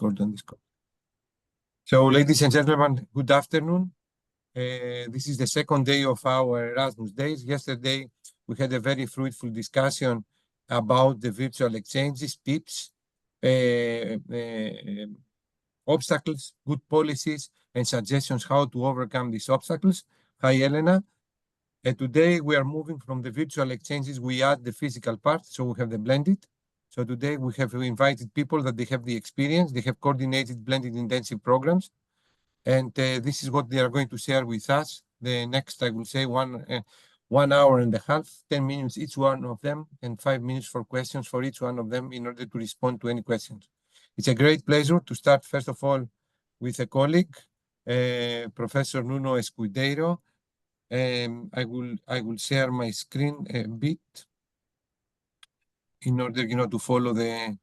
Discord on Discord. So, ladies and gentlemen, good afternoon. This is the second day of our Erasmus Days. Yesterday, we had a very fruitful discussion about the virtual exchanges, BIPs, obstacles, good policies, and suggestions how to overcome these obstacles. Hi, Elena. Today, we are moving from the virtual exchanges. We add the physical part, so we have the blended. So today, we have invited people that they have the experience. They have coordinated blended intensive programs. And this is what they are going to share with us. The next, I will say, 1 hour and a half, 10 minutes each one of them, and 5 minutes for questions for each one of them in order to respond to any questions. It's a great pleasure to start, first of all, with a colleague, Professor Nuno Escudeiro. I will share my screen a bit in order, to follow the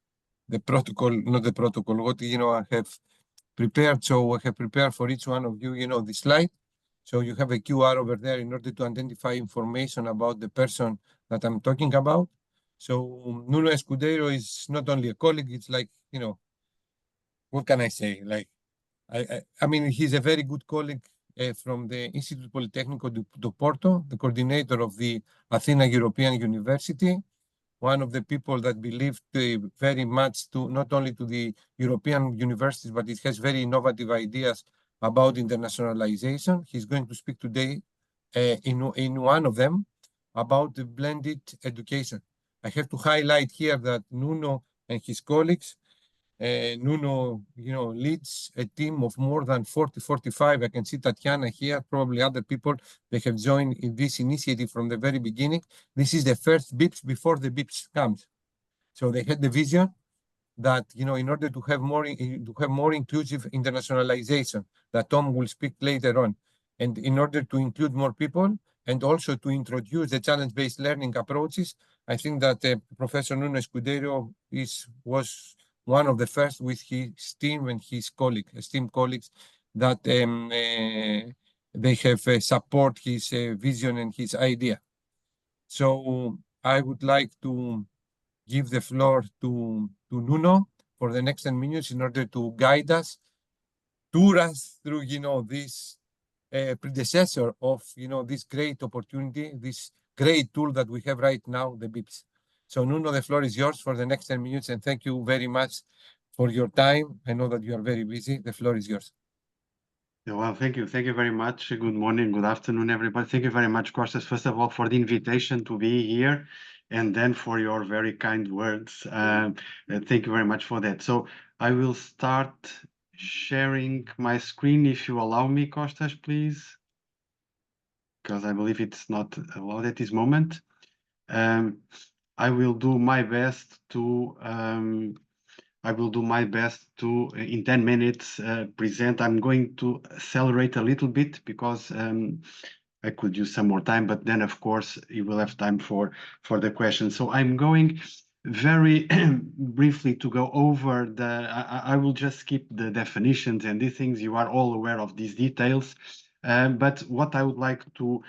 protocol, not the protocol, what, I have prepared. So I have prepared for each one of you, the slide. So you have a QR over there in order to identify information about the person that I'm talking about. So Nuno Escudeiro is not only a colleague, it's like, what can I say? Like, I mean, he's a very good colleague from the Instituto Politécnico do Porto, the coordinator of the Athena European University, one of the people that believed very much to not only to the European universities, but it has very innovative ideas about internationalization. He's going to speak today in one of them about the blended education. I have to highlight here that Nuno and his colleagues, Nuno, leads a team of more than 45. I can see Tatiana here, probably other people. They have joined in this initiative from the very beginning. This is the first BIPs before the BIPs comes. So they had the vision that, in order to have more inclusive internationalization, that Tom will speak later on, and in order to include more people and also to introduce the challenge-based learning approaches, I think that Professor Nuno Escudeiro was one of the first with his team and his esteemed colleagues, that they have support his vision and his idea. So I would like to give the floor to Nuno for the next 10 minutes in order to guide us, tour us through, this predecessor of, this great opportunity, this great tool that we have right now, the BIPs. So Nuno, the floor is yours for the next 10 minutes, and thank you very much for your time. I know that you are very busy. The floor is yours. Yeah, well, thank you. Thank you very much. Good morning, good afternoon, everybody. Thank you very much, Costas, first of all, for the invitation to be here, and then for your very kind words. Thank you very much for that. So I will start sharing my screen, if you allow me, Costas, please, because I believe it's not allowed at this moment. I will do my best to in 10 minutes present. I'm going to accelerate a little bit because I could use some more time, but then of course you will have time for the questions. So I'm going very briefly to go over I will just skip the definitions and these things. You are all aware of these details. But what I would like to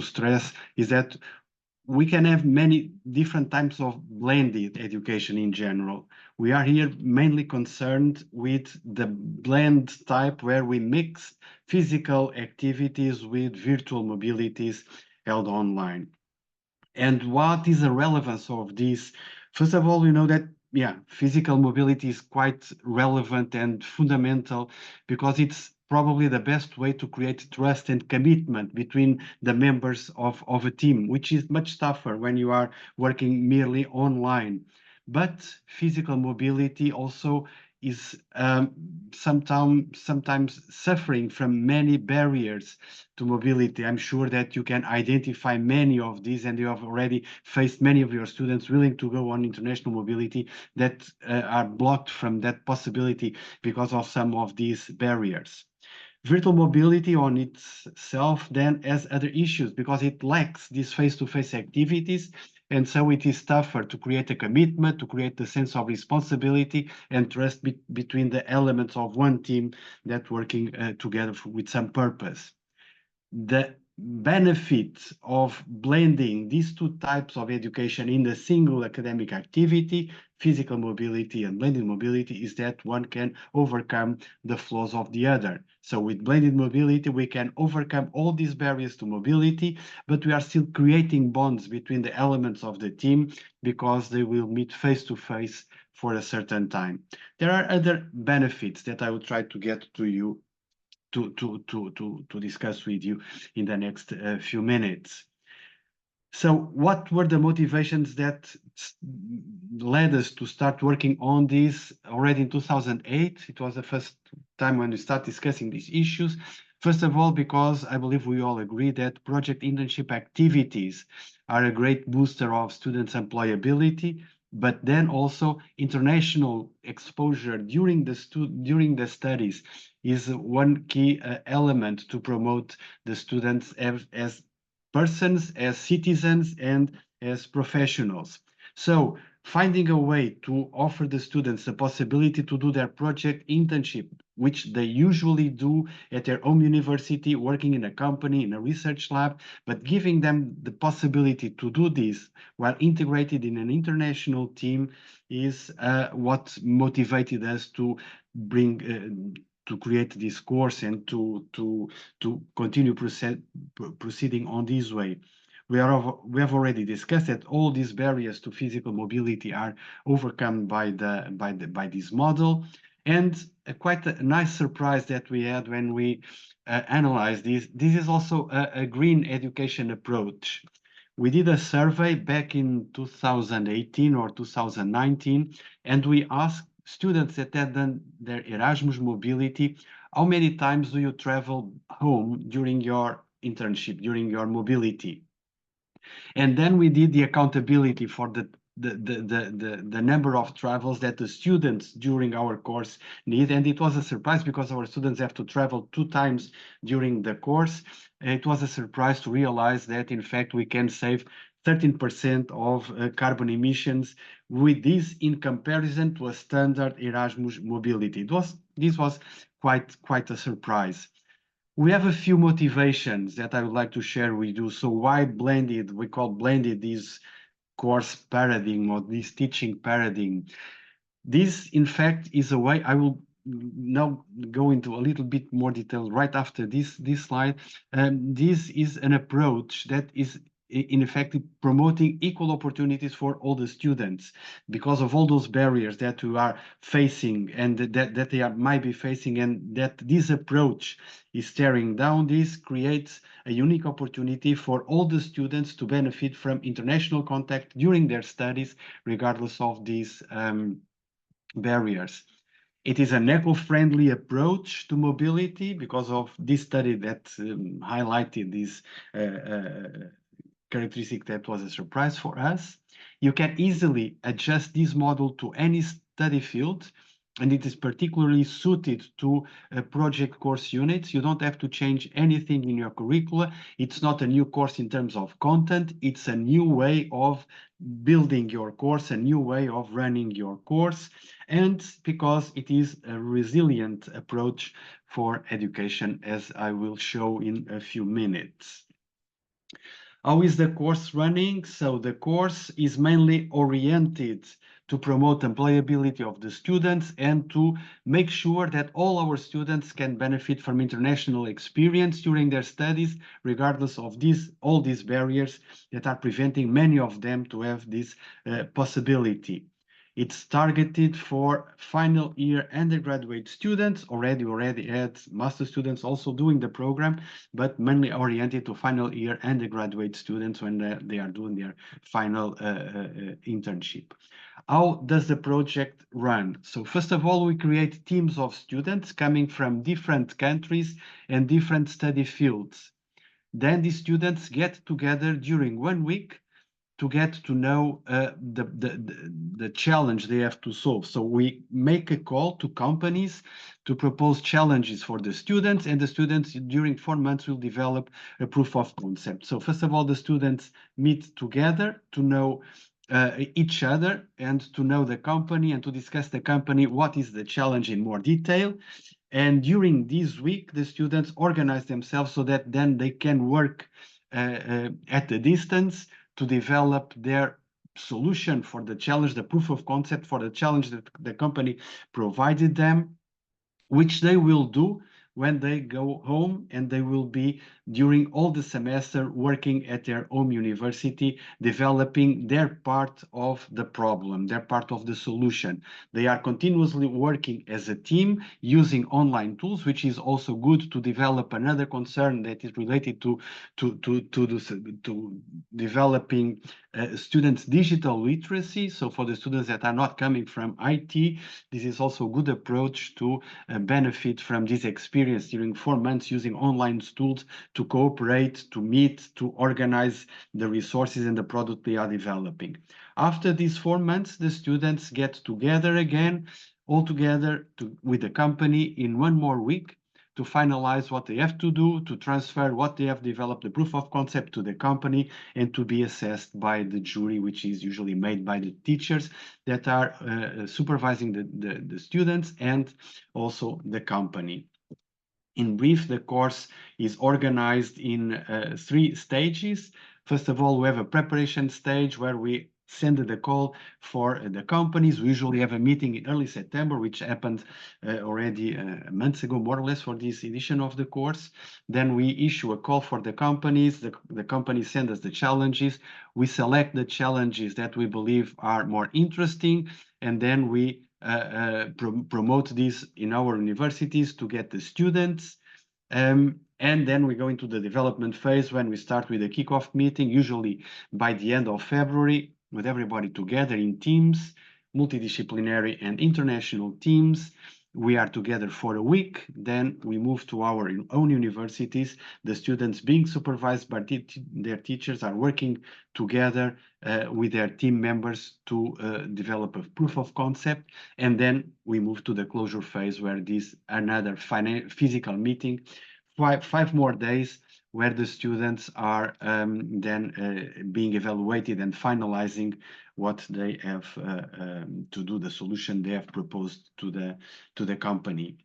stress is that we can have many different types of blended education in general. We are here mainly concerned with the blend type where we mix physical activities with virtual mobilities held online. And what is the relevance of this? First of all, we know that, physical mobility is quite relevant and fundamental because it's probably the best way to create trust and commitment between the members of a team, which is much tougher when you are working merely online. But physical mobility also is sometimes suffering from many barriers to mobility. I'm sure that you can identify many of these, and you have already faced many of your students willing to go on international mobility that are blocked from that possibility because of some of these barriers. Virtual mobility on itself then has other issues because it lacks these face-to-face activities, and so it is tougher to create a commitment, to create a sense of responsibility and trust between the elements of one team that working together with some purpose. The benefit of blending these two types of education in a single academic activity, physical mobility and blended mobility is that one can overcome the flaws of the other. So with blended mobility, we can overcome all these barriers to mobility, but we are still creating bonds between the elements of the team because they will meet face to face for a certain time. There are other benefits that I will try to get to you to discuss with you in the next few minutes. So what were the motivations that led us to start working on this already in 2008? It was the first time when we start discussing these issues. First of all, because I believe we all agree that project internship activities are a great booster of students' employability, but then also international exposure during the studies is one key element to promote the students as persons, as citizens, and as professionals. So finding a way to offer the students the possibility to do their project internship, which they usually do at their own university, working in a company, in a research lab, but giving them the possibility to do this while integrated in an international team is what motivated us to bring to create this course and to continue proceeding on this way. We have already discussed that all these barriers to physical mobility are overcome by this model, and quite a nice surprise that we had when we analyzed this. This is also a green education approach. We did a survey back in 2018 or 2019, and we asked students that had done their Erasmus mobility, how many times do you travel home during your internship, during your mobility? And then we did the accountability for the number of travels that the students during our course need. And it was a surprise because our students have to travel 2 times during the course. It was a surprise to realize that, in fact, we can save 13% of carbon emissions with this in comparison to a standard Erasmus mobility. This was quite a surprise. We have a few motivations that I would like to share with you. So why blended? We call blended this course paradigm or this teaching paradigm. This, in fact, is a way I will now go into a little bit more detail right after this slide. This is an approach that is in effect promoting equal opportunities for all the students because of all those barriers that we are facing and that they might be facing, and that this approach is tearing down. This creates a unique opportunity for all the students to benefit from international contact during their studies, regardless of these barriers. It is an eco-friendly approach to mobility because of this study that highlighted this characteristic that was a surprise for us. You can easily adjust this model to any study field, and it is particularly suited to project course units. You don't have to change anything in your curricula. It's not a new course in terms of content. It's a new way of building your course, a new way of running your course, and because it is a resilient approach for education, as I will show in a few minutes. How is the course running? So the course is mainly oriented to promote employability of the students and to make sure that all our students can benefit from international experience during their studies, regardless of all these barriers that are preventing many of them to have this possibility. It's targeted for final year undergraduate students. Already had master students also doing the program, but mainly oriented to final year undergraduate students when they are doing their final internship. How does the project run? So first of all, we create teams of students coming from different countries and different study fields. Then the students get together during 1 week to get to know the challenge they have to solve. So we make a call to companies to propose challenges for the students, and the students during 4 months will develop a proof of concept. So first of all, the students meet together to know each other and to know the company and to discuss the company, what is the challenge in more detail. And during this week, the students organize themselves so that then they can work at a distance to develop their solution for the challenge, the proof of concept for the challenge that the company provided them, which they will do when they go home, and they will be during all the semester working at their home university, developing their part of the problem, their part of the solution. They are continuously working as a team using online tools, which is also good to develop another concern that is related to developing students' digital literacy. So for the students that are not coming from IT, this is also a good approach to benefit from this experience during 4 months using online tools to cooperate, to meet, to organize the resources and the product they are developing. After these 4 months, the students get together again, all together with the company in 1 more week to finalize what they have to do, to transfer what they have developed, the proof of concept, to the company, and to be assessed by the jury, which is usually made by the teachers that are supervising the students and also the company. In brief, the course is organized in 3 stages. First of all, we have a preparation stage where we send the call for the companies. We usually have a meeting in early September, which happened already months ago, more or less, for this edition of the course. Then we issue a call for the companies. The companies send us the challenges. We select the challenges that we believe are more interesting, and then we promote this in our universities to get the students. And then we go into the development phase when we start with a kickoff meeting, usually by the end of February, with everybody together in teams, multidisciplinary and international teams. We are together for a week. Then we move to our own universities. The students being supervised by their teachers are working together with their team members to develop a proof of concept. And then we move to the closure phase, where this another physical meeting, 5 more days, where the students are then being evaluated and finalizing what they have to do, the solution they have proposed to the company.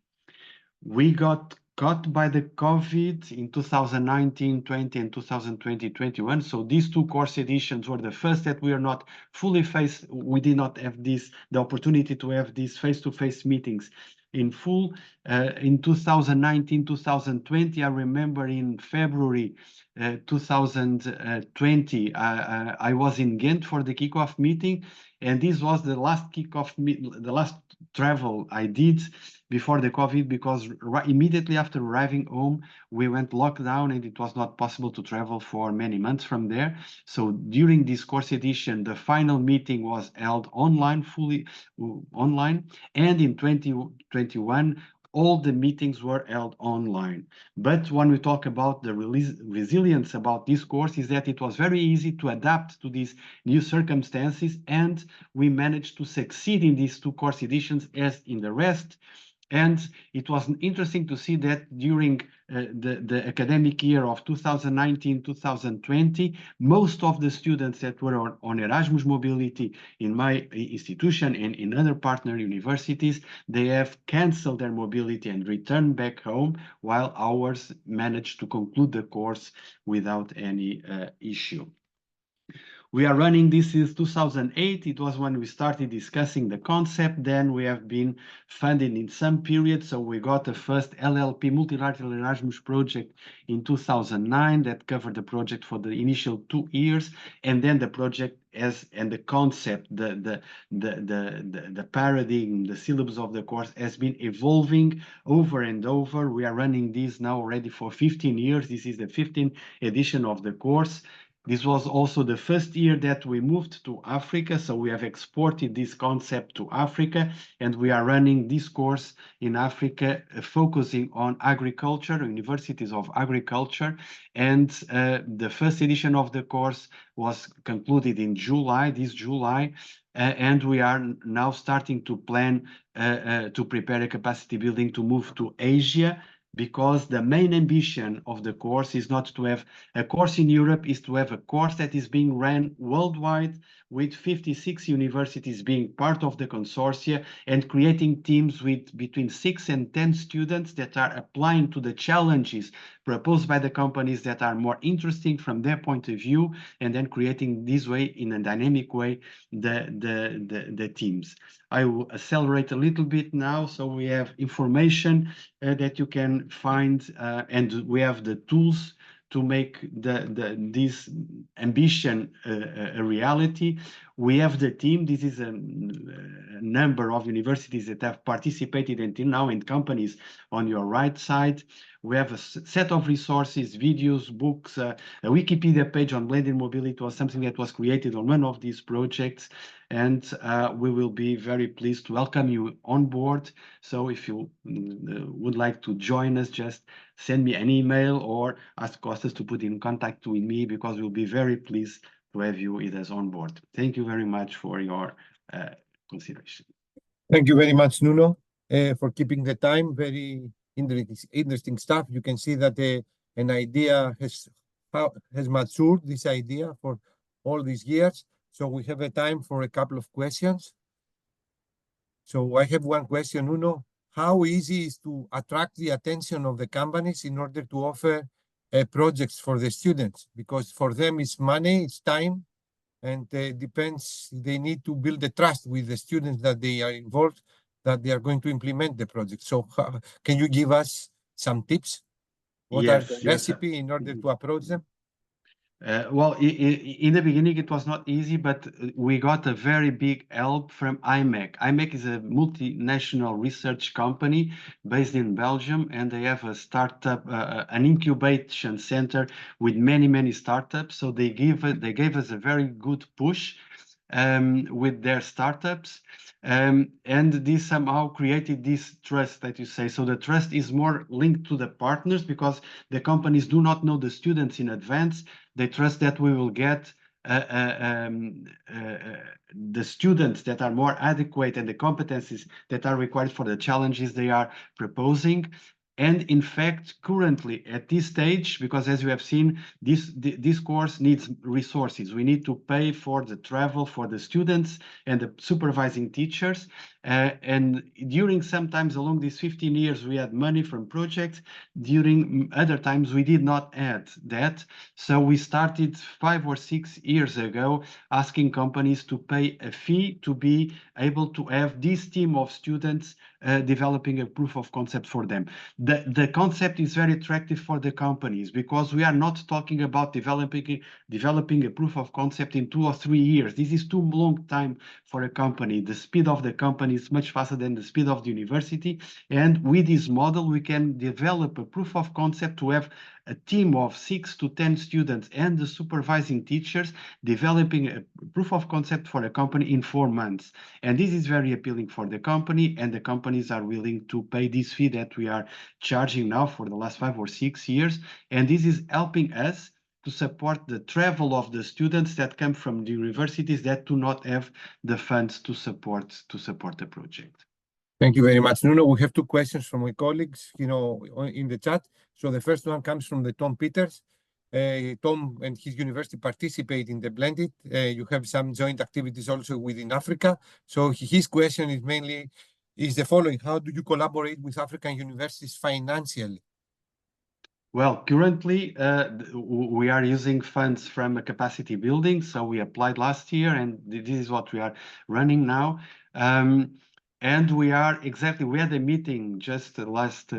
We got caught by the COVID in 2019, 20, and 2020, 21. So these 2 course editions were the first that we are not fully faced. We did not have the opportunity to have these face-to-face meetings in full. In 2019, 2020, I remember in February 2020, I was in Ghent for the kickoff meeting, and this was the last the last travel I did before the COVID, because immediately after arriving home, we went lockdown, and it was not possible to travel for many months from there. So during this course edition, the final meeting was held online, fully online, and in 2021, all the meetings were held online. But when we talk about the resilience about this course, is that it was very easy to adapt to these new circumstances, and we managed to succeed in these 2 course editions as in the rest. And it was interesting to see that during the academic year of 2019-2020, most of the students that were on Erasmus Mobility in my institution and in other partner universities, they have canceled their mobility and returned back home, while ours managed to conclude the course without any issue. We are running this since 2008. It was when we started discussing the concept. Then we have been funded in some period. So we got the first LLP Multilateral Erasmus project in 2009 that covered the project for the initial 2 years. And then the project and the concept, the paradigm, the syllabus of the course has been evolving over and over. We are running this now already for 15 years. This is the 15th edition of the course. This was also the first year that we moved to Africa, so we have exported this concept to Africa, and we are running this course in Africa, focusing on agriculture, universities of agriculture. And the first edition of the course was concluded in July, this July, and we are now starting to plan to prepare a capacity building to move to Asia, because the main ambition of the course is not to have a course in Europe, is to have a course that is being ran worldwide with 56 universities being part of the consortia and creating teams with between 6 and 10 students that are applying to the challenges proposed by the companies that are more interesting from their point of view, and then creating this way, in a dynamic way, the teams. I will accelerate a little bit now, so we have information that you can find, and we have the tools to make this ambition a reality. We have the team. This is a number of universities that have participated until now, and companies on your right side. We have a set of resources, videos, books, a Wikipedia page on blended mobility was something that was created on one of these projects. And we will be very pleased to welcome you on board. So if you would like to join us, just send me an email or ask Costas to put in contact with me, because we'll be very pleased to have you with us on board. Thank you very much for your consideration. Thank you very much, Nuno, for keeping the time. Very interesting stuff. You can see that an idea has matured, this idea, for all these years. So we have a time for a couple of questions. So I have one question, Nuno. How easy is to attract the attention of the companies in order to offer projects for the students? Because for them it's money, it's time, and depends, they need to build the trust with the students that they are involved, that they are going to implement the project. So can you give us some tips? What are the recipe in order to approach them? Well, in the beginning, it was not easy, but we got a very big help from IMEC. IMEC is a multinational research company based in Belgium, and they have a startup, an incubation center with many startups. So they gave us a very good push with their startups. And this somehow created this trust that you say. So the trust is more linked to the partners, because the companies do not know the students in advance. They trust that we will get the students that are more adequate and the competencies that are required for the challenges they are proposing. And in fact, currently at this stage, because as you have seen, this course needs resources. We need to pay for the travel for the students and the supervising teachers. And during sometimes along these 15 years, we had money from projects. During other times, we did not add that. So we started 5 or 6 years ago asking companies to pay a fee to be able to have this team of students developing a proof of concept for them. The concept is very attractive for the companies, because we are not talking about developing a proof of concept in 2 or 3 years. This is too long time for a company. The speed of the company is much faster than the speed of the university. And with this model, we can develop a proof of concept to have a team of 6 to 10 students and the supervising teachers developing a proof of concept for a company in 4 months. And this is very appealing for the company, and the companies are willing to pay this fee that we are charging now for the last 5 or 6 years. And this is helping us to support the travel of the students that come from the universities that do not have the funds to support the project. Thank you very much, Nuno. We have 2 questions from my colleagues, in the chat. So the first one comes from the Tom Peters. Tom and his university participate in the blended. You have some joint activities also within Africa. So his question is the following: how do you collaborate with African universities financially? Well, currently we are using funds from a capacity building. So we applied last year, and this is what we are running now. And we had a meeting just last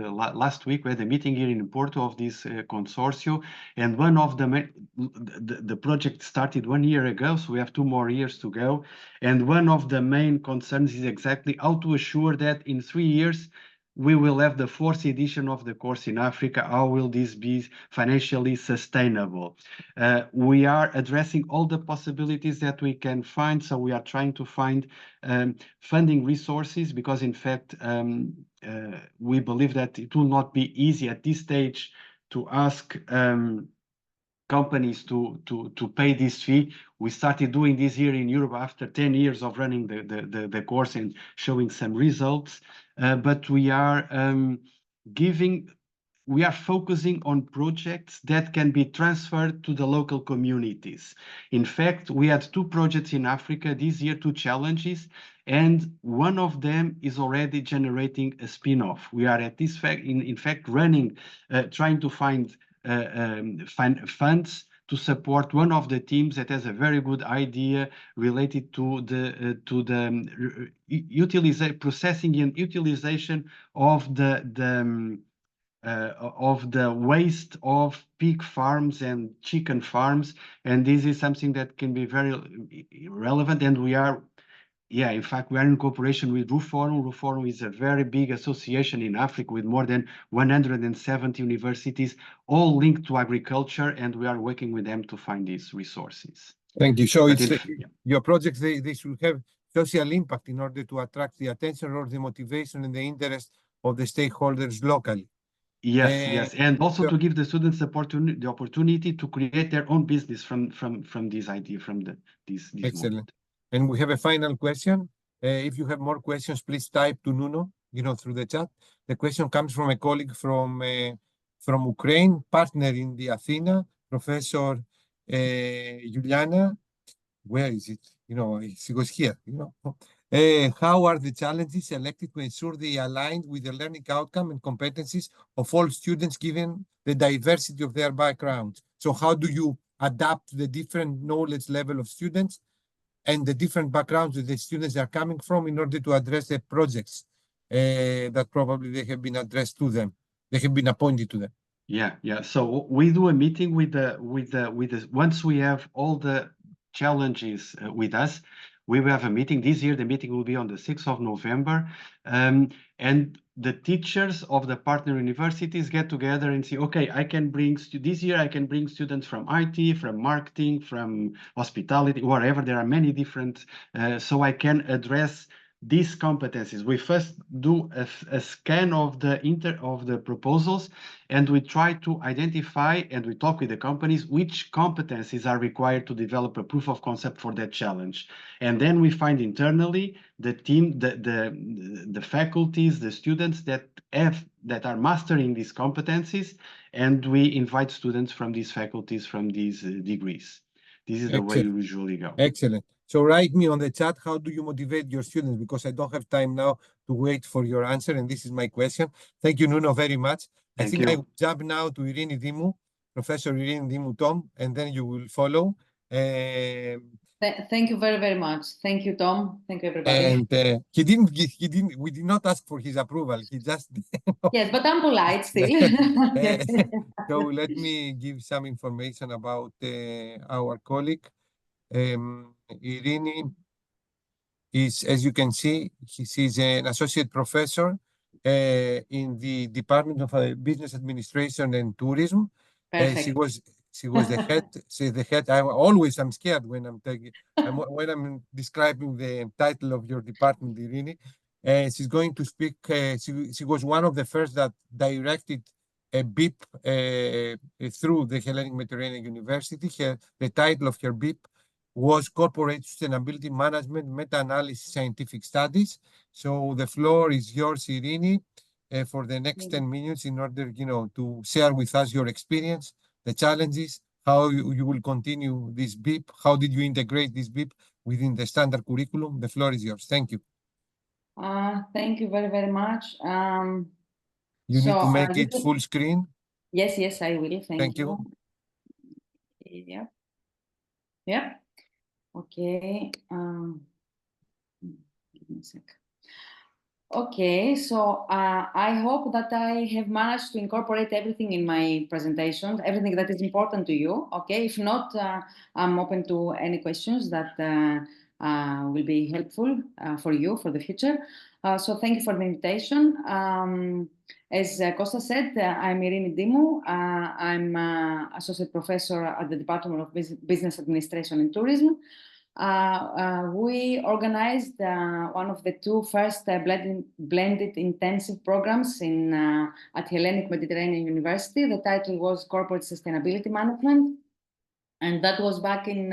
week. We had a meeting here in Porto of this consortium, and one of the project started 1 year ago, so we have 2 more years to go. And one of the main concerns is exactly how to assure that in 3 years we will have the 4th edition of the course in Africa. How will this be financially sustainable? We are addressing all the possibilities that we can find. So we are trying to find funding resources, because in fact, we believe that it will not be easy at this stage to ask companies to pay this fee. We started doing this here in Europe after 10 years of running the course and showing some results. But we are giving we are focusing on projects that can be transferred to the local communities. In fact, we had 2 projects in Africa this year, 2 challenges, and one of them is already generating a spin-off. We are at this fact, in fact, running, trying to find funds to support one of the teams that has a very good idea related to the processing and utilization of the waste of pig farms and chicken farms, and this is something that can be very relevant. And we are, in fact, we are in cooperation with RUFORUM. RUFORUM is a very big association in Africa with more than 170 universities, all linked to agriculture, and we are working with them to find these resources. Thank you. So your projects, they should have social impact in order to attract the attention or the motivation and the interest of the stakeholders locally. Yes, and also to give the students the opportunity to create their own business from this idea, from this Excellent. moment. And we have a final question. If you have more questions, please type to Nuno, through the chat. The question comes from a colleague from Ukraine, partner in the Athena, Professor Juliana. Where is it? She was here. How are the challenges selected to ensure they align with the learning outcome and competencies of all students given the diversity of their backgrounds? So how do you adapt the different knowledge level of students and the different backgrounds that the students are coming from in order to address the projects that probably they have been addressed to them, they have been appointed to them? Yeah. So we do a meeting with the once we have all the challenges with us, we will have a meeting. This year, the meeting will be on the 6th of November. And the teachers of the partner universities get together and say, okay, this year I can bring students from IT, from marketing, from hospitality, wherever. There are many different, so I can address these competencies. We first do a scan of the proposals, and we try to identify, and we talk with the companies, which competencies are required to develop a proof of concept for that challenge. And then we find internally the team, the faculties, the students that are mastering these competencies, and we invite students from these faculties, from these degrees. This is the way we usually go. Excellent. So write me on the chat, how do you motivate your students? Because I don't have time now to wait for your answer, and this is my question. Thank you, Nuno, very much. I think I will jump now to Irini Dimou, Professor Irini Dimou Tom, and then you will follow. Thank you very, very much. Thank you, Tom. Thank you, everybody. And we did not ask for his approval. He just Yes, but I'm polite still. So let me give some information about our colleague. Irini is, as you can see, she's an associate professor in the Department of Business Administration and Tourism. She was the head. She's the head. I'm scared when I'm describing the title of your department, Irini. She's going to speak. She was one of the first that directed a BIP through the Hellenic Mediterranean University. The title of her BIP was Corporate Sustainability Management Meta-Analysis Scientific Studies. So the floor is yours, Irini, for the next 10 minutes in order, to share with us your experience, the challenges, how you will continue this BIP, how did you integrate this BIP within the standard curriculum. The floor is yours. Thank you. Thank you very, very much. You need to make it full screen. Yes, I will. Thank you. Yeah. Okay. Give me a sec. Okay, so I hope that I have managed to incorporate everything in my presentation, everything that is important to you. Okay, if not, I'm open to any questions that will be helpful for you for the future. So thank you for the invitation. As Costa said, I'm Irini Dimou. I'm associate professor at the Department of Business Administration and Tourism. We organized one of the 2 first blended intensive programs at Hellenic Mediterranean University. The title was Corporate Sustainability Management, and that was back in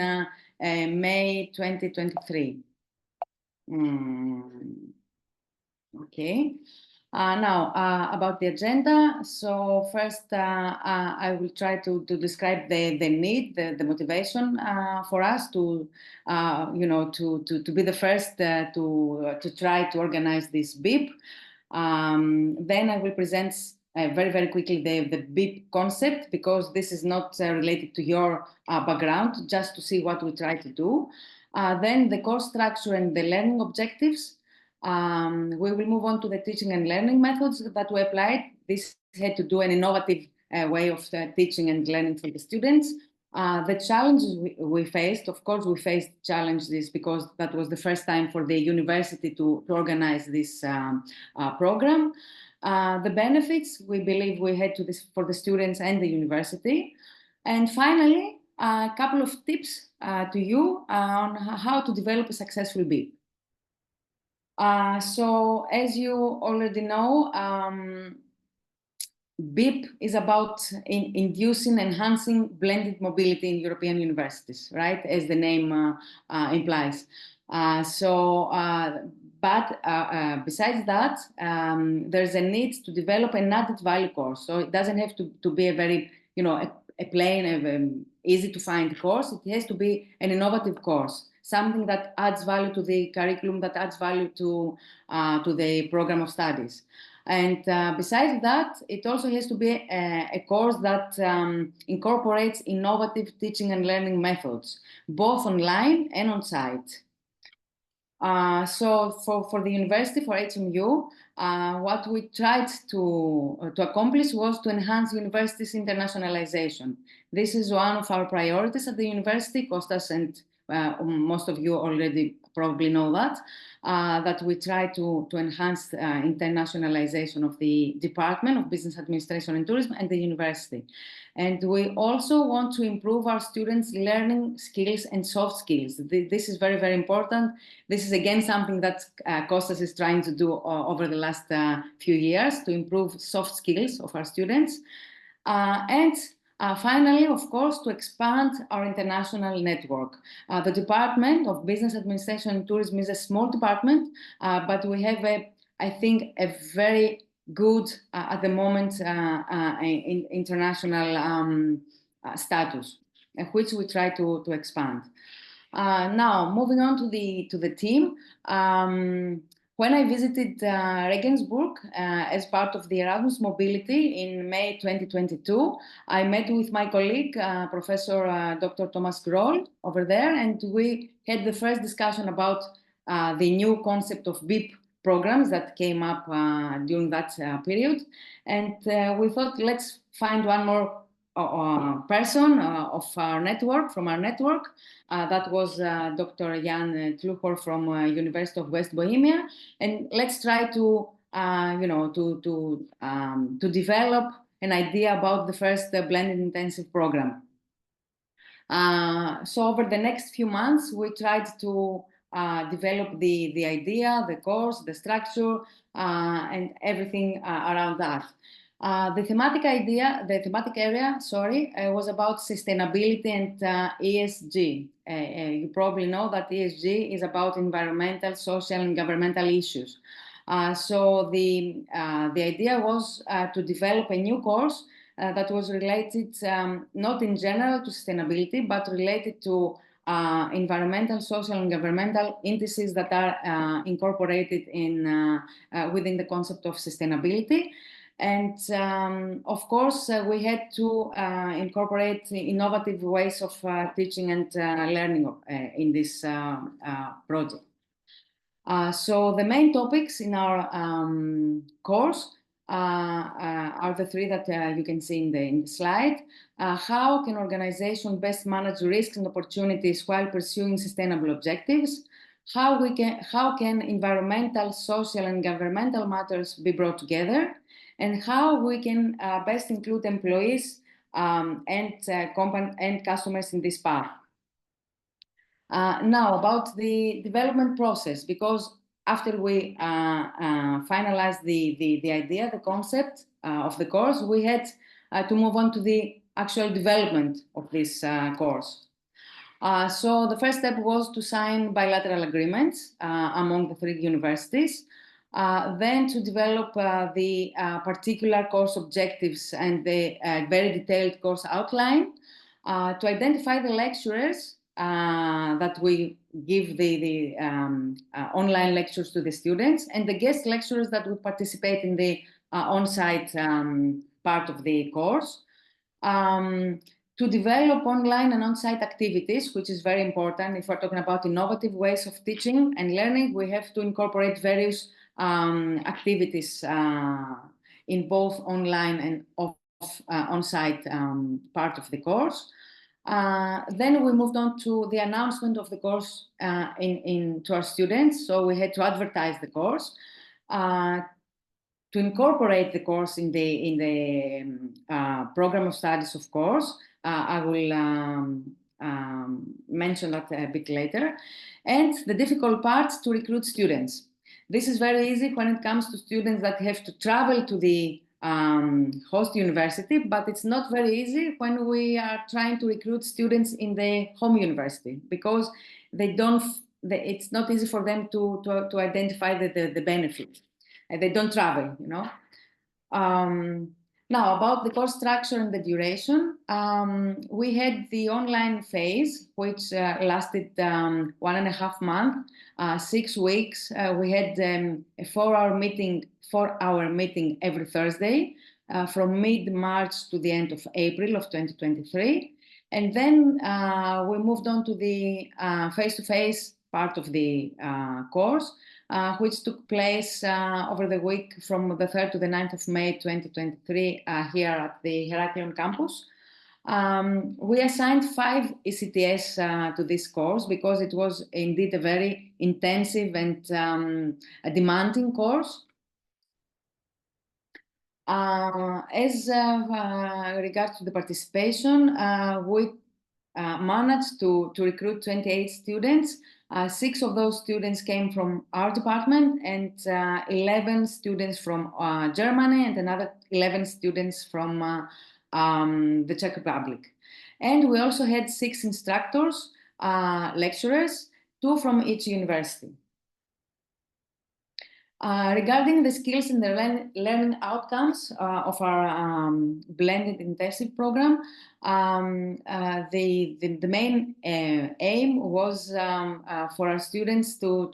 May 2023. Okay. Now, about the agenda. So first, I will try to describe the need, the motivation for us to, to be the first to try to organize this BIP. Then I will present very, very quickly the BIP concept, because this is not related to your background, just to see what we try to do. Then the course structure and the learning objectives. We will move on to the teaching and learning methods that we applied. This had to do an innovative way of teaching and learning for the students. The challenges we faced, of course, we faced challenges because that was the first time for the university to organize this program. The benefits we believe we had to this for the students and the university. And finally, a couple of tips to you on how to develop a successful BIP. So as you already know, BIP is about inducing, enhancing blended mobility in European universities, right? As the name implies. But besides that, there's a need to develop an added value course. So it doesn't have to be a very, a plain, easy to find course. It has to be an innovative course, something that adds value to the curriculum, that adds value to the program of studies. And besides that, it also has to be a course that incorporates innovative teaching and learning methods, both online and on site. So for the university, for HMU, what we tried to accomplish was to enhance university's internationalization. This is one of our priorities at the university. Kostas and most of you already probably know that we try to enhance internationalization of the Department of Business Administration and Tourism and the university. And we also want to improve our students' learning skills and soft skills. This is very, very important. This is again something that Kostas is trying to do over the last few years to improve soft skills of our students. Finally, of course, to expand our international network. The Department of Business Administration and Tourism is a small department, but we have, I think, a very good, at the moment, international status, which we try to expand. Now, moving on to the team. When I visited Regensburg as part of the Erasmus Mobility in May 2022, I met with my colleague, Professor Dr. Thomas Grohl over there, and we had the first discussion about the new concept of BIP programs that came up during that period. And we thought, let's find one more person of our network, from our network. That was Dr. Jan Tluchor from University of West Bohemia, and let's try to develop an idea about the first blended intensive program. So over the next few months, we tried to develop the idea, the course, the structure, and everything around that. The thematic area, was about sustainability and ESG. You probably know that ESG is about environmental, social, and governmental issues. So the idea was to develop a new course that was related not in general to sustainability, but related to environmental, social, and governmental indices that are incorporated in within the concept of sustainability. And of course, we had to incorporate innovative ways of teaching and learning in this project. So the main topics in our course are the three that you can see in the slide. How can organization best manage risks and opportunities while pursuing sustainable objectives? How can environmental, social, and governmental matters be brought together? And how we can best include employees and customers in this path. Now, about the development process, because after we finalized the idea, the concept of the course, we had to move on to the actual development of this course. So the first step was to sign bilateral agreements among the three universities. Then to develop the particular course objectives and the very detailed course outline, to identify the lecturers that we give the online lectures to the students, and the guest lecturers that will participate in the on-site part of the course. To develop online and on-site activities, which is very important. If we're talking about innovative ways of teaching and learning, we have to incorporate various activities in both online and on-site part of the course. Then we moved on to the announcement of the course to our students. So we had to advertise the course. To incorporate the course in the program of studies, of course. I will mention that a bit later. And the difficult part, to recruit students. This is very easy when it comes to students that have to travel to the host university, but it's not very easy when we are trying to recruit students in the home university, because it's not easy for them to identify the benefit. They don't travel, you know. Now, about the course structure and the duration, we had the online phase, which lasted 1.5 months, 6 weeks. We had a 4-hour meeting every Thursday from mid-March to the end of April of 2023. And then we moved on to the face-to-face part of the course, which took place over the week from the 3rd to the 9th of May 2023 here at the Heraklion campus. We assigned 5 ECTS to this course because it was indeed a very intensive and a demanding course. As regards to the participation, we managed to recruit 28 students. 6 of those students came from our department, and 11 students from Germany, and another 11 students from the Czech Republic. And we also had 6 instructors, lecturers, 2 from each university. Regarding the skills and the learning outcomes of our blended intensive program, the main aim was for our students to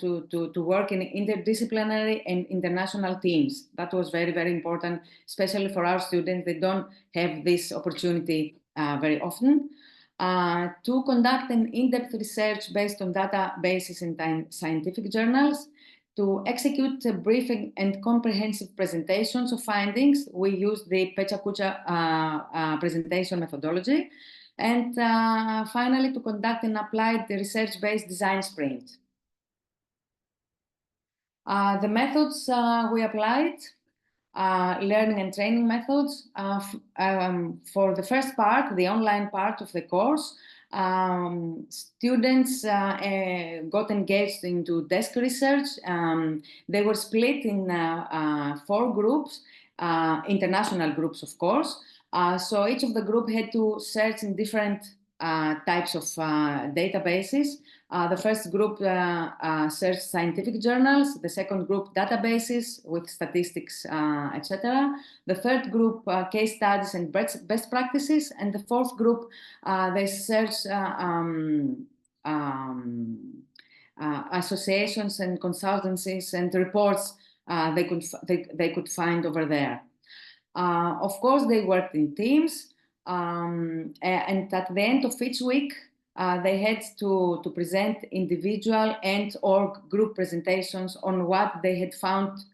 work in interdisciplinary and international teams. That was very, very important, especially for our students. They don't have this opportunity very often. To conduct an in-depth research based on databases and scientific journals, to execute briefing and comprehensive presentations of findings. We used the Pecha-Kucha presentation methodology. And finally, to conduct an applied research-based design sprint. The methods we applied, learning and training methods. For the first part, the online part of the course, students got engaged into desk research. They were split in 4 groups, international groups, of course. So each of the group had to search in different types of databases. The first group searched scientific journals, the second group databases with statistics, etc. The third group case studies and best practices, and the fourth group they searched associations and consultancies and reports they could find over there. Of course, they worked in teams, and at the end of each week, they had to present individual and or group presentations on what they had found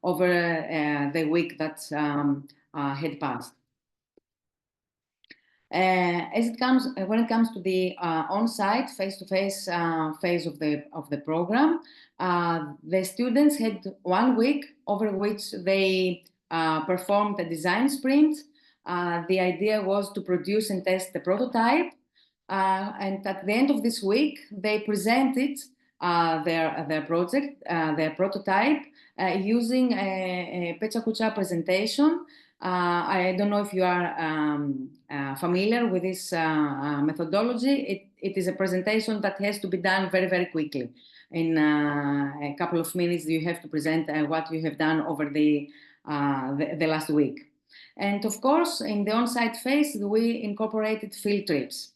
over the week that had passed. When it comes to the on-site, face-to-face phase of the program, the students had 1 week over which they performed a design sprint. The idea was to produce and test the prototype. And at the end of this week, they presented their project, their prototype, using a Pecha-Kucha presentation. I don't know if you are familiar with this methodology. It is a presentation that has to be done very, very quickly. in a couple of minutes you have to present what you have done over the last week. And of course, in the on-site phase, we incorporated field trips.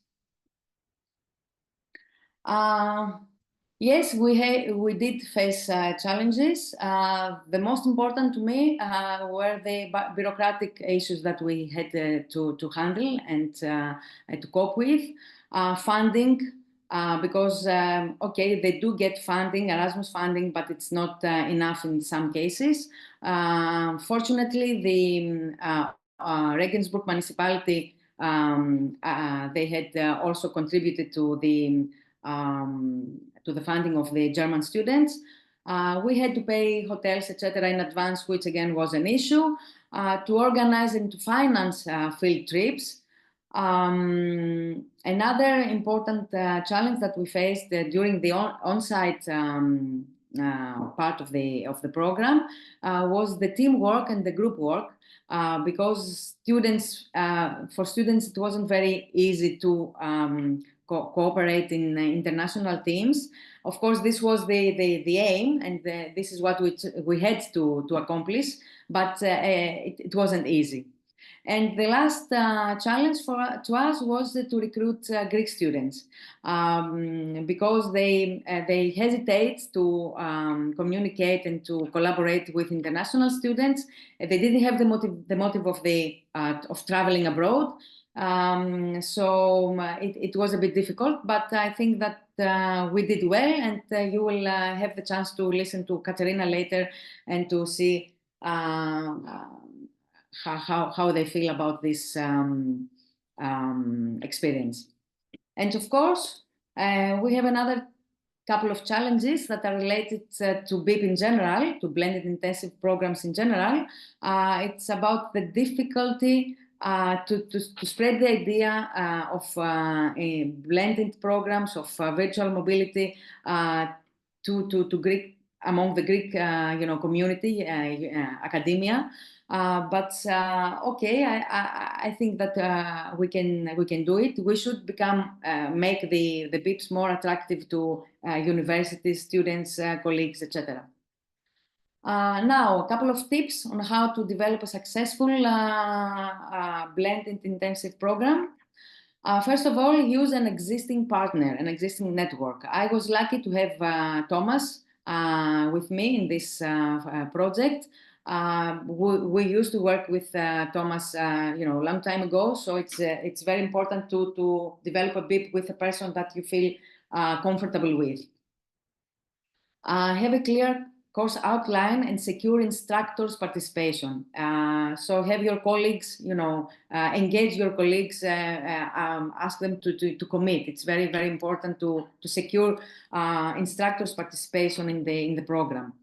Yes, we did face challenges. The most important to me were the bureaucratic issues that we had to handle and to cope with. Funding, because, okay, they do get funding, Erasmus funding, but it's not enough in some cases. Fortunately, the Regensburg municipality, they had also contributed to the funding of the German students. We had to pay hotels, etc., in advance, which again was an issue. To organize and to finance field trips. Another important challenge that we faced during the on-site part of the program was the teamwork and the group work, because for students it wasn't very easy to cooperate in international teams. Of course, this was the aim, and this is what we had to accomplish, but it wasn't easy. And the last challenge to us was to recruit Greek students, because they hesitate to communicate and to collaborate with international students. They didn't have the motive of traveling abroad. So it was a bit difficult, but I think that we did well, and you will have the chance to listen to Katerina later and to see how they feel about this experience. And of course, we have another couple of challenges that are related to BIP in general, to blended intensive programs in general. It's about the difficulty to spread the idea of blended programs of virtual mobility to Greek, among the Greek community, academia. But okay, I think that we can do it. We should make the BIPs more attractive to universities, students, colleagues, etc. Now, a couple of tips on how to develop a successful blended intensive program. First of all, use an existing partner, an existing network. I was lucky to have Thomas with me in this project. We used to work with Thomas, a long time ago. So it's very important to develop a BIP with a person that you feel comfortable with. Have a clear course outline and secure instructors' participation. So have your colleagues, engage your colleagues, ask them to commit. It's very, very important to secure instructors' participation in the program.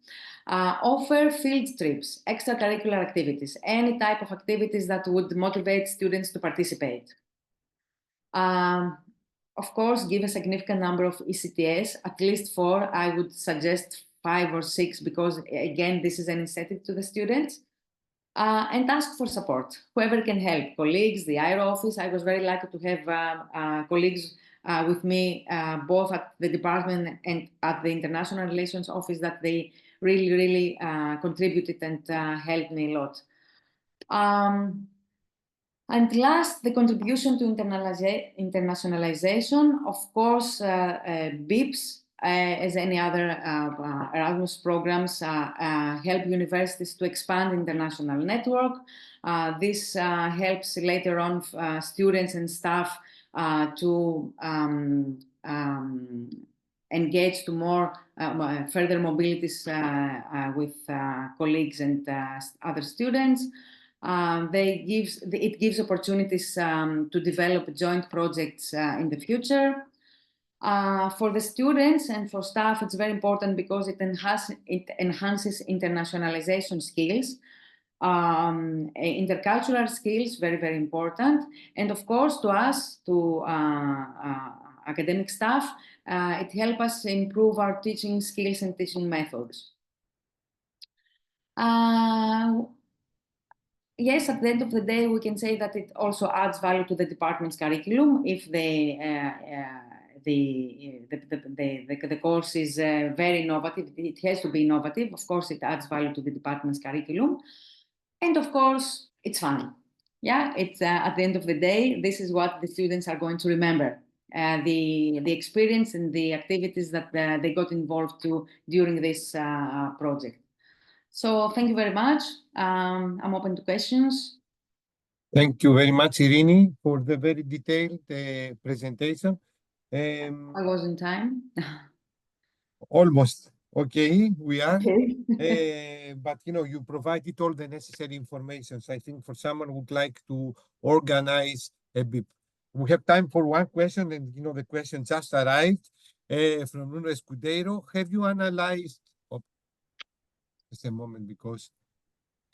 Offer field trips, extracurricular activities, any type of activities that would motivate students to participate. Of course, give a significant number of ECTS, at least 4. I would suggest 5 or 6, because again, this is an incentive to the students. And ask for support, whoever can help, colleagues, the IRO office. I was very lucky to have colleagues with me, both at the department and at the International Relations Office, that they really, really contributed and helped me a lot. And last, the contribution to internationalization. Of course, BIPs, as any other Erasmus programs, help universities to expand international network. This helps later on students and staff to engage to more further mobilities with colleagues and other students. It gives opportunities to develop joint projects in the future. For the students and for staff, it's very important because it enhances internationalization skills, intercultural skills, very, very important. And of course, to us, to academic staff, it helps us improve our teaching skills and teaching methods. Yes, at the end of the day, we can say that it also adds value to the department's curriculum if the the course is very innovative. It has to be innovative. Of course, it adds value to the department's curriculum. And of course, it's fun. Yeah, it's at the end of the day, this is what the students are going to remember. The experience and the activities that they got involved to during this project. So thank you very much. I'm open to questions. Thank you very much, Irini, for the very detailed presentation. I was in time. Almost. Okay, we are. Okay. But you provided all the necessary information. So I think for someone who would like to organize a BIP. We have time for one question, and the question just arrived from Nuno Escudero. Have you analyzed? Oh, just a moment, because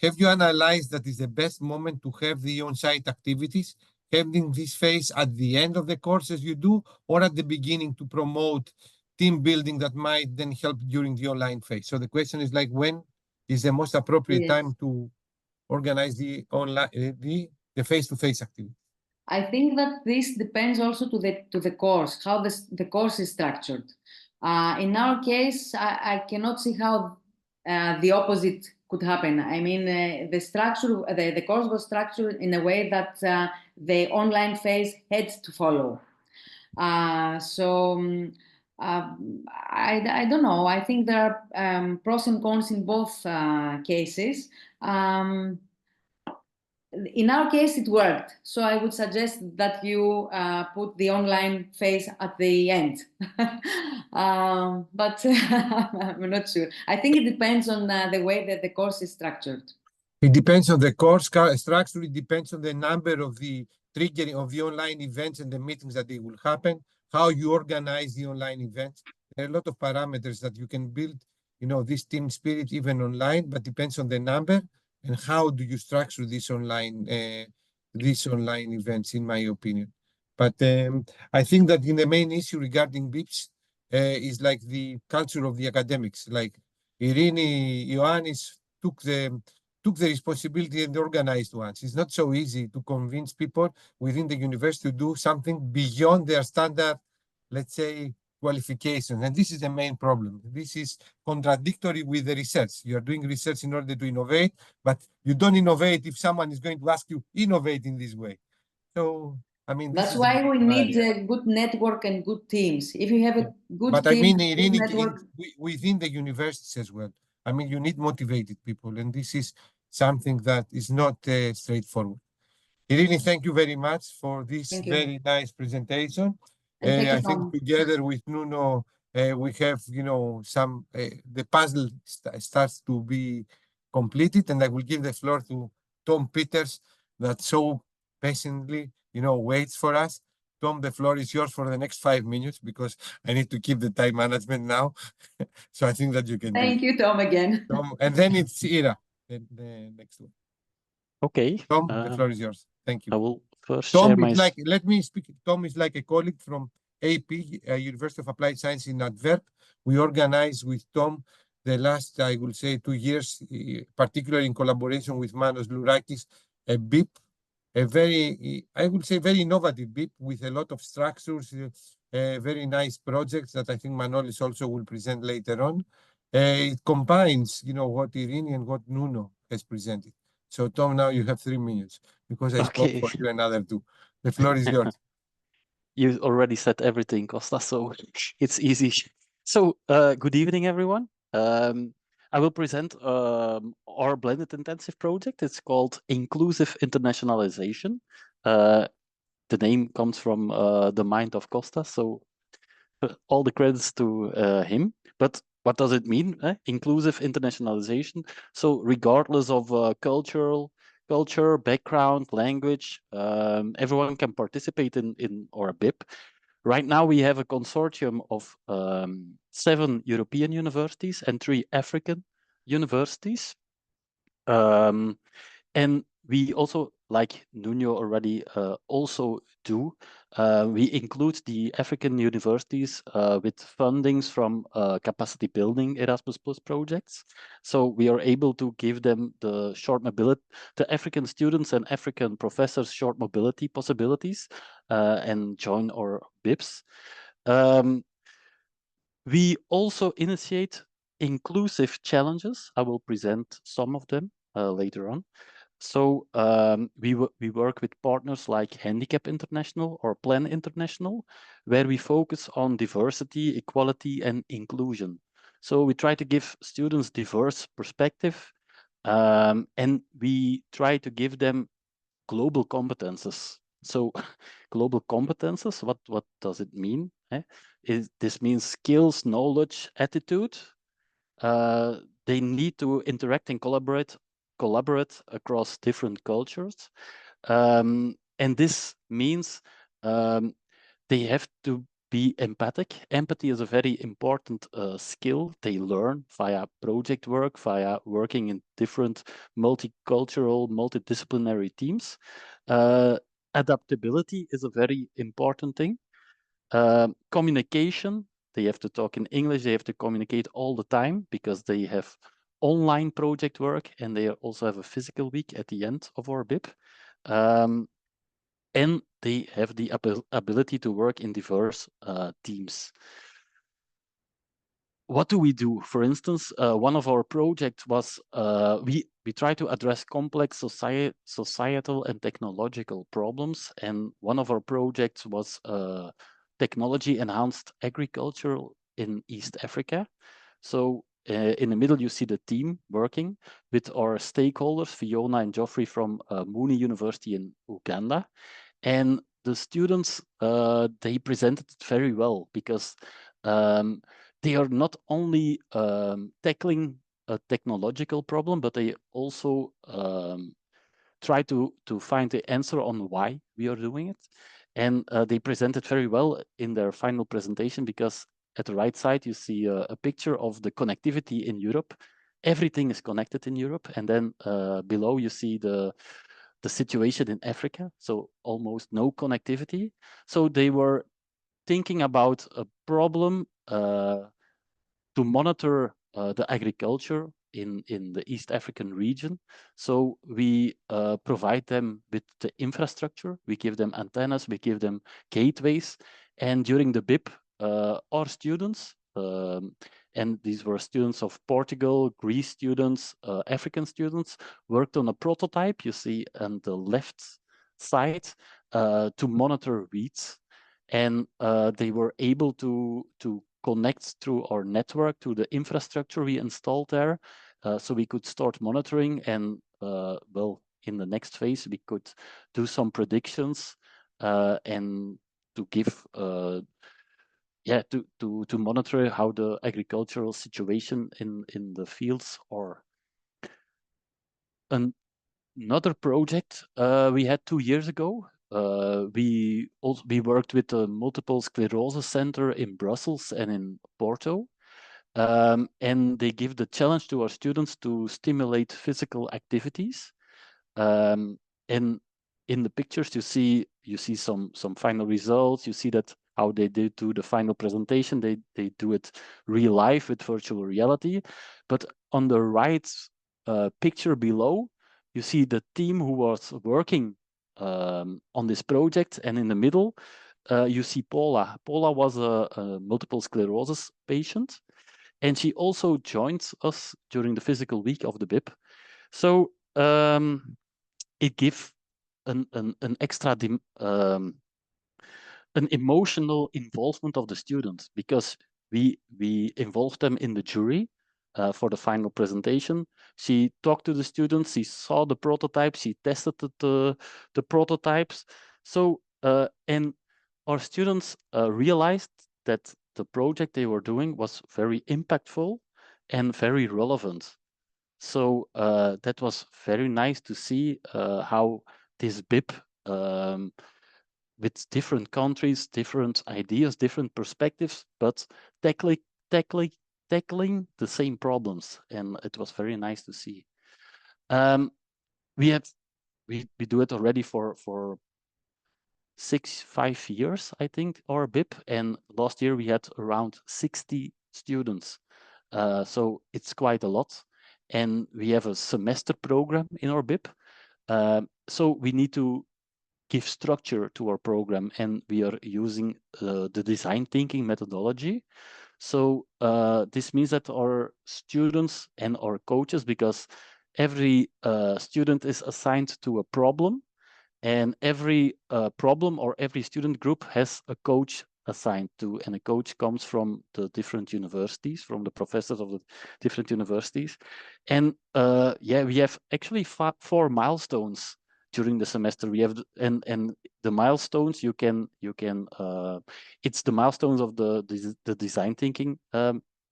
have you analyzed that is the best moment to have the on-site activities, having this phase at the end of the courses you do, or at the beginning to promote team building that might then help during the online phase? So the question is like, when is the most appropriate time to organize the online, the face-to-face activity? I think that this depends also to the course, how the course is structured. In our case, I cannot see how the opposite could happen. I mean, the structure, the course was structured in a way that the online phase had to follow. I don't know. I think there are pros and cons in both cases. In our case, it worked. So I would suggest that you put the online phase at the end. But I'm not sure. I think it depends on the way that the course is structured. It depends on the course structure. It depends on the number of the triggering of the online events and the meetings that they will happen, how you organize the online events. There are a lot of parameters that you can build, this team spirit even online, but depends on the number and how do you structure these online events, in my opinion. But I think that the main issue regarding BIPs is like the culture of the academics. Like Irini, Ioannis took the responsibility and organized ones. It's not so easy to convince people within the university to do something beyond their standard, let's say, qualifications. And this is the main problem. This is contradictory with the research. You are doing research in order to innovate, but you don't innovate if someone is going to ask you, innovate in this way. So, I mean, that's why we need a good network and good teams. If you have a good but team, I mean, Irini, network, within the universities as well. I mean, you need motivated people, and this is something that is not straightforward. Irini, thank you very much for this very nice presentation. I think together with Nuno, we have, some, the puzzle starts to be completed, and I will give the floor to Tom Peters that so patiently, waits for us. Tom, the floor is yours for the next 5 minutes because I need to keep the time management now. So I think that you can Thank you, Tom, again. Tom, and then it's Ira, the next one. Okay. Tom, the floor is yours. Thank you. I will first Tom share my... is like, let me speak. Tom is like a colleague from AP, University of Applied Science in Antwerp. We organized with Tom the last, I will say, 2 years, particularly in collaboration with Manos Lourakis, a BIP, a very, I would say, very innovative BIP with a lot of structures, very nice projects that I think Manolis also will present later on. It combines, what Irini and what Nuno has presented. So Tom, now you have 3 minutes because I spoke for you another 2. The floor is yours. You already said everything, Costa, so it's easy. So good evening, everyone. I will present our blended intensive project. It's called Inclusive Internationalization. The name comes from the mind of Costa, so all the credits to him. But what does it mean? Inclusive internationalization. So regardless of culture, background, language, everyone can participate in our BIP. Right now, we have a consortium of 7 European universities and 3 African universities. And we also, like Nuno already also do, we include the African universities with fundings from capacity building Erasmus Plus projects. So we are able to give them the African students and African professors short mobility possibilities and join our BIPs. We also initiate inclusive challenges. I will present some of them later on. So we work with partners like Handicap International or Plan International, where we focus on diversity, equality, and inclusion. So we try to give students diverse perspective, and we try to give them global competences. So global competences, what does it mean? This means skills, knowledge, attitude. They need to interact and collaborate across different cultures. And this means they have to be empathic. Empathy is a very important skill they learn via project work, via working in different multicultural, multidisciplinary teams. Adaptability is a very important thing. Communication, they have to talk in English, they have to communicate all the time because they have online project work and they also have a physical week at the end of our BIP. And they have the ability to work in diverse teams. What do we do? For instance, one of our projects was we try to address complex societal and technological problems, and one of our projects was technology enhanced agriculture in East Africa. So in the middle, you see the team working with our stakeholders, Fiona and Geoffrey from Mooney University in Uganda. And the students, they presented it very well because they are not only tackling a technological problem, but they also try to find the answer on why we are doing it. And they presented very well in their final presentation because at the right side, you see a picture of the connectivity in Europe. Everything is connected in Europe. And then below, you see the situation in Africa, so almost no connectivity. So they were thinking about a problem to monitor the agriculture in the East African region. So we provide them with the infrastructure, we give them antennas, we give them gateways, and during the BIP, our students, and these were students of Portugal, Greece students, African students, worked on a prototype, you see on the left side, to monitor weeds. And they were able to connect through our network to the infrastructure we installed there. So we could start monitoring and, well, in the next phase, we could do some predictions and to give to monitor how the agricultural situation in the fields are. Another project we had 2 years ago. We worked with the Multiple Sclerosis Center in Brussels and in Porto. And they give the challenge to our students to stimulate physical activities. And in the pictures, you see some final results. You see that how they did do the final presentation. They do it real life with virtual reality. But on the right picture below, you see the team who was working on this project, and in the middle, you see Paula. Paula was a multiple sclerosis patient, and she also joined us during the physical week of the BIP. So it gives an extra an emotional involvement of the students, because we involved them in the jury for the final presentation. She talked to the students, she saw the prototypes, she tested the prototypes. So and our students realized that the project they were doing was very impactful and very relevant. So that was very nice to see how this BIP with different countries, different ideas, different perspectives, but tackling the same problems, and it was very nice to see. We do it already for 5 years, I think, our BIP, and last year we had around 60 students. So it's quite a lot, and we have a semester program in our BIP. So we need to give structure to our program, and we are using the design thinking methodology. So this means that our students and our coaches, because every student is assigned to a problem, and every problem or every student group has a coach assigned to, and a coach comes from the different universities, from the professors of the different universities. And yeah, we have actually 4 milestones during the semester. We have and the milestones you can it's the milestones of the design thinking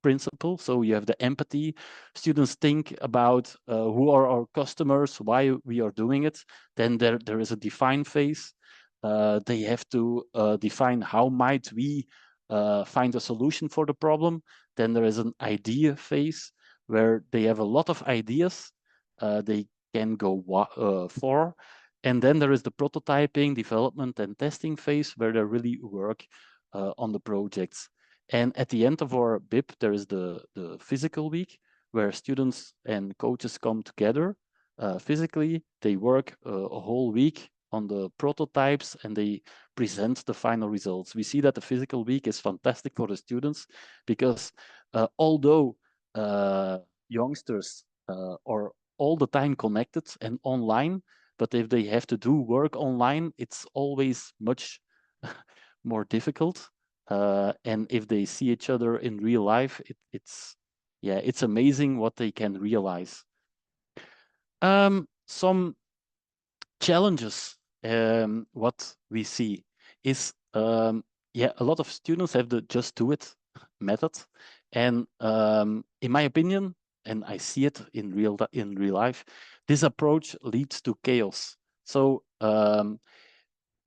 principle. So you have the empathy. Students think about who are our customers, why we are doing it. Then there is a define phase. They have to define how might we find a solution for the problem. Then there is an idea phase where they have a lot of ideas they can go for. And then there is the prototyping, development, and testing phase where they really work on the projects. And at the end of our BIP, there is the physical week where students and coaches come together physically. They work a whole week on the prototypes and they present the final results. We see that the physical week is fantastic for the students because although youngsters are all the time connected and online, but if they have to do work online, it's always much more difficult. And if they see each other in real life, it's amazing what they can realize. Some challenges what we see is yeah, a lot of students have the just do it method, and in my opinion, and I see it in real life, this approach leads to chaos. So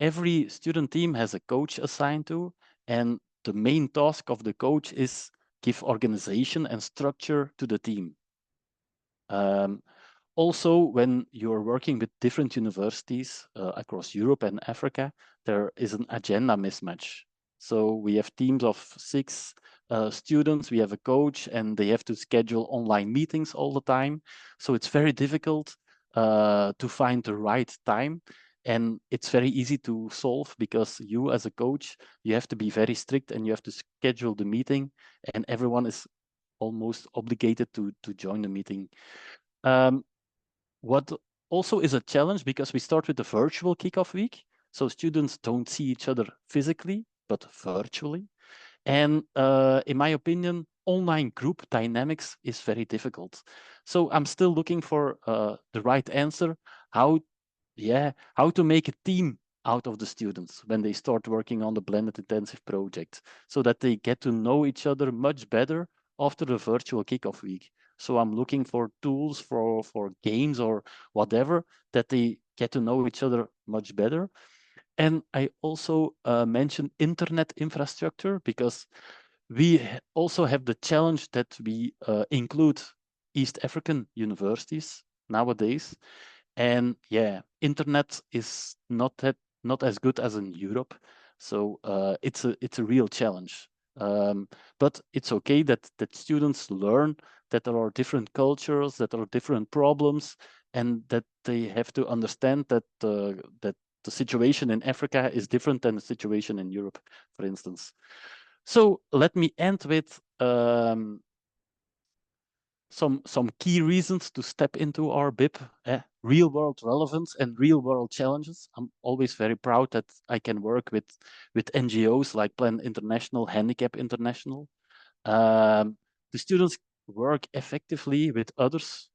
every student team has a coach assigned to, and the main task of the coach is give organization and structure to the team. Also, when you're working with different universities across Europe and Africa, there is an agenda mismatch. So we have teams of 6 students, we have a coach, and they have to schedule online meetings all the time. So it's very difficult to find the right time. And it's very easy to solve because you as a coach, you have to be very strict and you have to schedule the meeting, and everyone is almost obligated to join the meeting. What also is a challenge, because we start with the virtual kickoff week, so students don't see each other physically, but virtually. And in my opinion, online group dynamics is very difficult. So I'm still looking for the right answer, how to make a team out of the students when they start working on the blended intensive project, so that they get to know each other much better after the virtual kickoff week. So I'm looking for tools for games or whatever, that they get to know each other much better. And I also mentioned internet infrastructure, because we also have the challenge that we include East African universities nowadays. And yeah, internet is not as good as in Europe. So it's a real challenge. But it's okay that students learn that there are different cultures, that there are different problems, and that they have to understand that that the situation in Africa is different than the situation in Europe, for instance. So let me end with some key reasons to step into our BIP, real world relevance and real world challenges. I'm always very proud that I can work with NGOs like Plan International, Handicap International. The students work effectively with others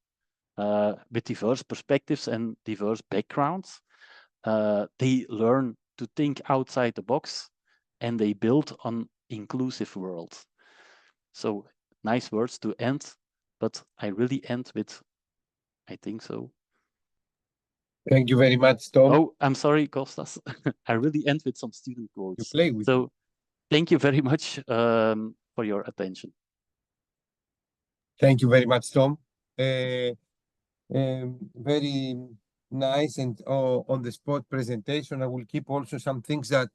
with diverse perspectives and diverse backgrounds. They learn to think outside the box, and they build an inclusive world. So nice words to end, but I really end with, I think so. Thank you very much, Tom. Oh, I'm sorry, Kostas. I really end with some student quotes. You play with so thank you very much for your attention. Thank you very much, Tom. Very nice and on-the-spot presentation. I will keep also some things that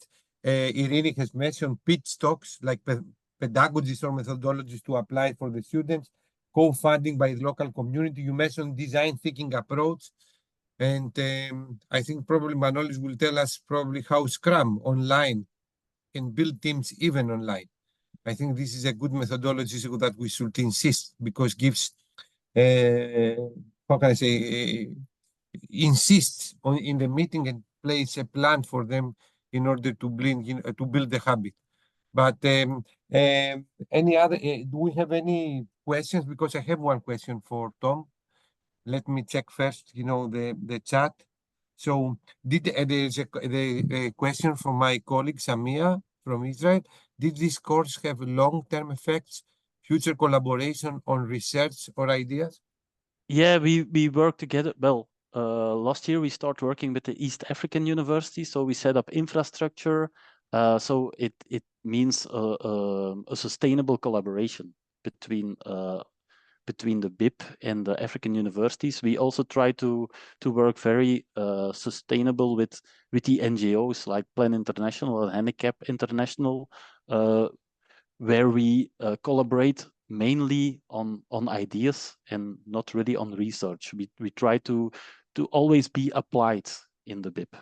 Irene has mentioned, pitch talks, like pedagogies or methodologies to apply for the students, co-funding by the local community. You mentioned design thinking approach. And I think probably Manolis will tell us probably how Scrum online can build teams even online. I think this is a good methodology that we should insist because gives, how can I say, insists on in the meeting and plays a plan for them in order to build the habit. But any other? Do we have any questions? Because I have one question for Tom. Let me check first. The chat. So there's a question from my colleague Samia from Israel. Did this course have long-term effects, future collaboration on research or ideas? Yeah, we work together. Well, last year we started working with the East African University, so we set up infrastructure. So it means a sustainable collaboration between the BIP and the African universities. We also try to work very sustainable with the NGOs like Plan International and Handicap International, where we collaborate mainly on ideas and not really on research. We try to always be applied in the BIP.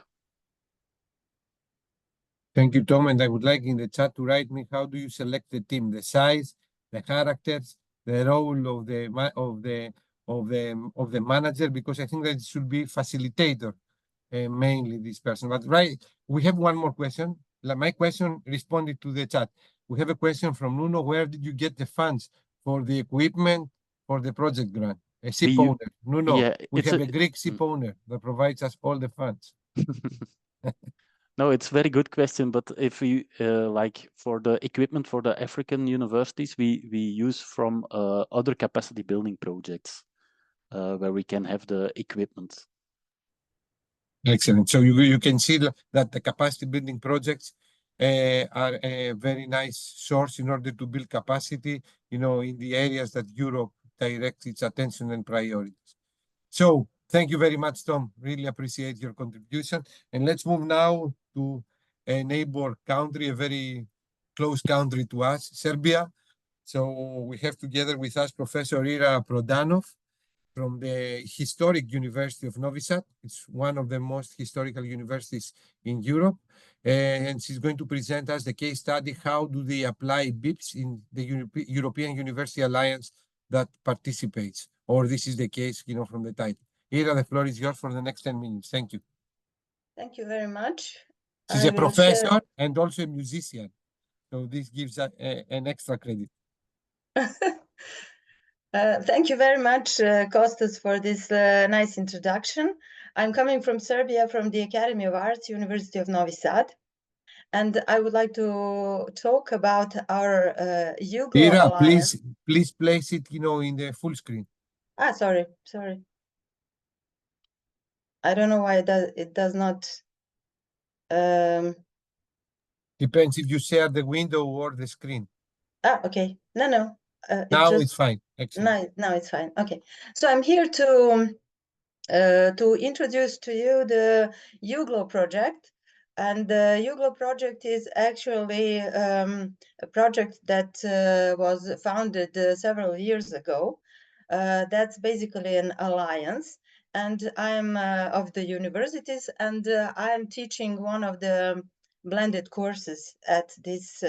Thank you, Tom. And I would like in the chat to write me, how do you select the team? The size, the characters, the role of the manager, because I think that it should be facilitator, mainly this person. But we have one more question. My question responded to the chat. We have a question from Nuno. Where did you get the funds for the equipment for the project grant? A ship owner. Nuno, yeah, we have a Greek ship owner that provides us all the funds. No, it's a very good question. But if we like for the equipment for the African universities, we use from other capacity building projects where we can have the equipment. Excellent. So you can see that the capacity building projects are a very nice source in order to build capacity, in the areas that Europe directs its attention and priorities. So thank you very much, Tom. Really appreciate your contribution. And let's move now to a neighbor country, a very close country to us, Serbia. So we have together with us Professor Ira Prodanov from the historic University of Novi Sad. It's one of the most historical universities in Europe. And she's going to present us the case study, how do they apply BIPs in the European University Alliance that participates, or this is the case, from the title. Ira, the floor is yours for the next 10 minutes. Thank you. Thank you very much. She's a professor and also a musician. So this gives an extra credit. Thank you very much, Kostas, for this nice introduction. I'm coming from Serbia, from the Academy of Arts, University of Novi Sad. And I would like to talk about our UGLO Ira, Alliance. please place it, in the full screen. Sorry. I don't know why it does not. Depends if you share the window or the screen. Okay. No. Now it's fine. Excellent. Now it's fine. Okay. So I'm here to introduce to you the UGLO project. And the UGLO project is actually a project that was founded several years ago. That's basically an alliance. And I'm of the universities, and I'm teaching one of the blended courses at this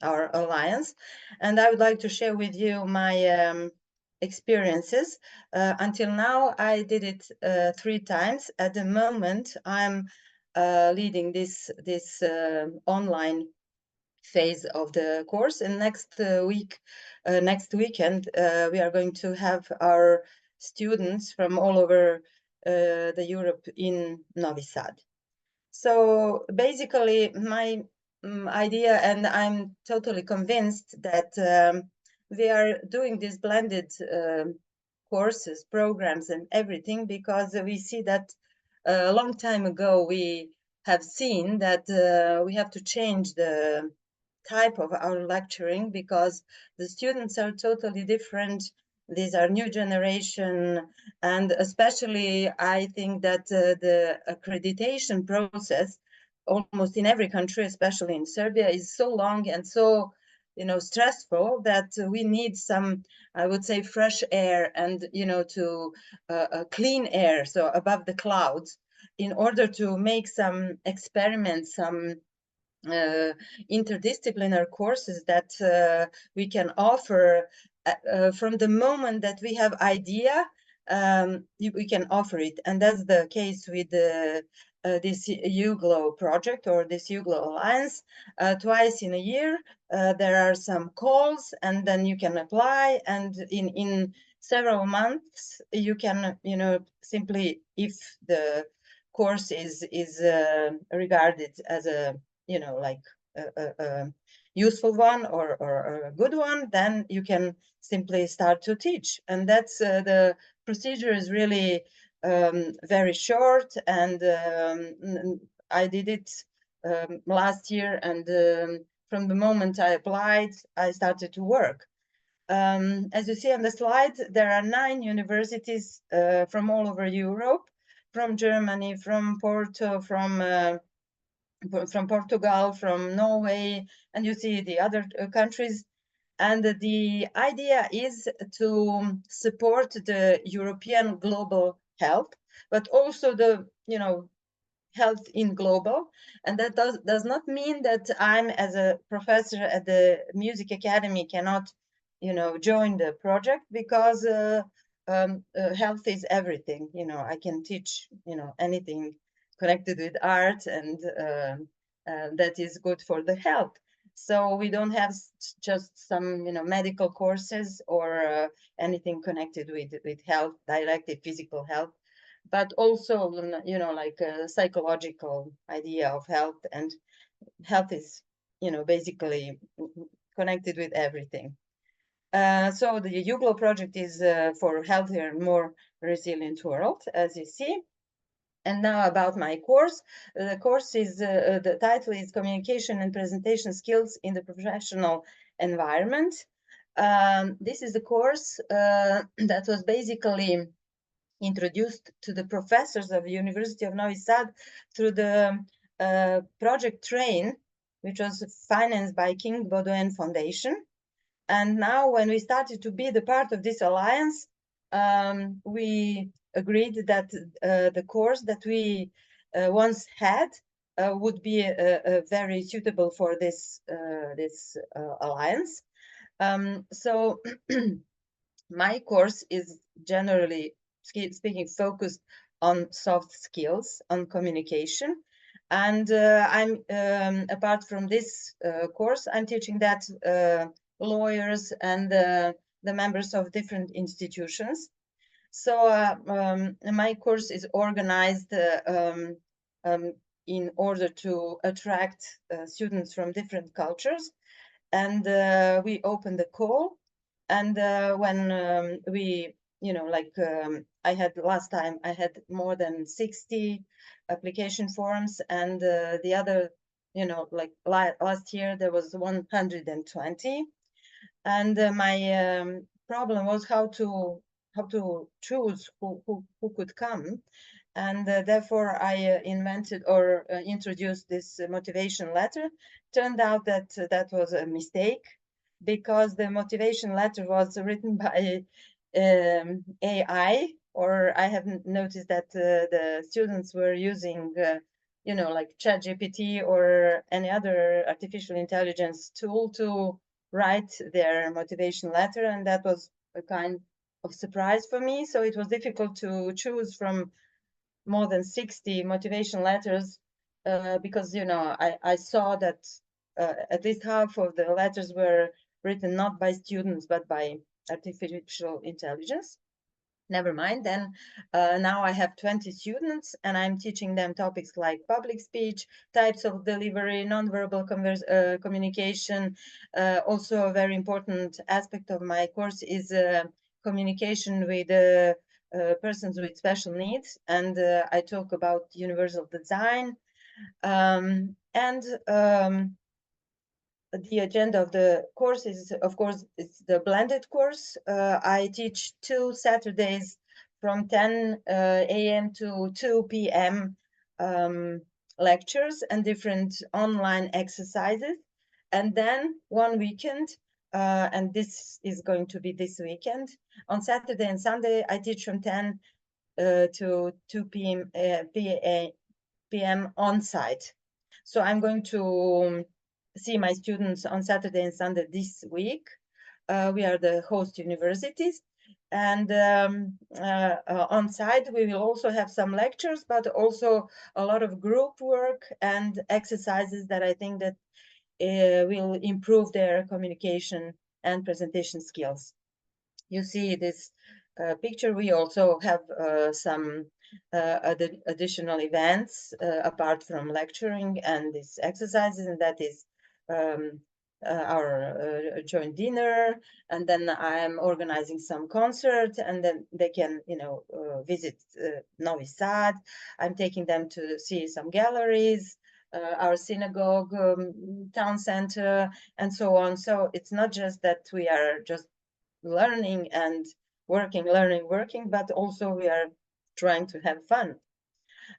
our alliance. And I would like to share with you my experiences. Until now, I did it 3 times. At the moment, I'm leading this online phase of the course, and next weekend we are going to have our students from all over the Europe in Novi Sad. So basically my idea, and I'm totally convinced that we are doing these blended courses, programs, and everything because we see that a long time ago we have seen that we have to change the type of our lecturing because the students are totally different. These are new generation, and especially I think that the accreditation process almost in every country, especially in Serbia, is so long and so stressful, that we need some, I would say, fresh air and, to clean air, so above the clouds, in order to make some experiments, some interdisciplinary courses that we can offer from the moment that we have idea. We can offer it, and that's the case with this UGLO project, or this UGLO Alliance. Twice in a year there are some calls, and then you can apply, and in several months you can, simply, if the course is regarded as a, like a useful one, or a good one, then you can simply start to teach. And that's the procedure is really very short, and I did it last year, and from the moment I applied, I started to work. As you see on the slide, there are 9 universities from all over Europe, from Germany, from Porto, from Portugal, from Norway, and you see the other countries. And the idea is to support the European global health, but also the, health in global. And that does not mean that I'm, as a professor at the Music Academy, cannot, join the project, because health is everything. I can teach, anything connected with art, and that is good for the health. So we don't have just some, medical courses, or anything connected with health, directly physical health, but also, like a psychological idea of health. And health is, basically connected with everything. So the UGLO project is for healthier and more resilient world, as you see. And now about my course. The course is, the title is Communication and Presentation Skills in the Professional Environment. This is the course that was basically introduced to the professors of the University of Novi Sad through the project TRAIN, which was financed by King Baudouin Foundation. And now, when we started to be the part of this alliance, we agreed that the course that we once had would be very suitable for this alliance. So my course is, generally speaking, focused on soft skills, on communication. And I'm apart from this course, I'm teaching that lawyers and the members of different institutions. So my course is organized in order to attract students from different cultures. And we open the call. And when we, I had last time, I had more than 60 application forms, and the other, last year there was 120. And my problem was how to choose who could come. And therefore I invented, or introduced, this motivation letter. Turned out that that was a mistake, because the motivation letter was written by AI, or I haven't noticed that the students were using, like ChatGPT or any other artificial intelligence tool to write their motivation letter, and that was a kind of surprise for me. So it was difficult to choose from more than 60 motivation letters, because I saw that at least half of the letters were written not by students but by artificial intelligence. Never mind. Then now I have 20 students, and I'm teaching them topics like public speech, types of delivery, nonverbal communication. Also, a very important aspect of my course is communication with persons with special needs, and I talk about universal design. The agenda of the course is, of course, it's the blended course. I teach 2 Saturdays from 10 a.m. to 2 p.m. Lectures and different online exercises. And then one weekend, and this is going to be this weekend, on Saturday and Sunday, I teach from 10 to 2 p.m. on site. So I'm going to see my students on Saturday and Sunday this week. We are the host universities. And on site, we will also have some lectures, but also a lot of group work and exercises that I think that will improve their communication and presentation skills. You see this picture. We also have some additional events apart from lecturing and these exercises, and that is our joint dinner, and then I'm organizing some concerts, and then they can, visit Novi Sad. I'm taking them to see some galleries, our synagogue, town center, and so on. So it's not just that we are just learning and working, but also we are trying to have fun.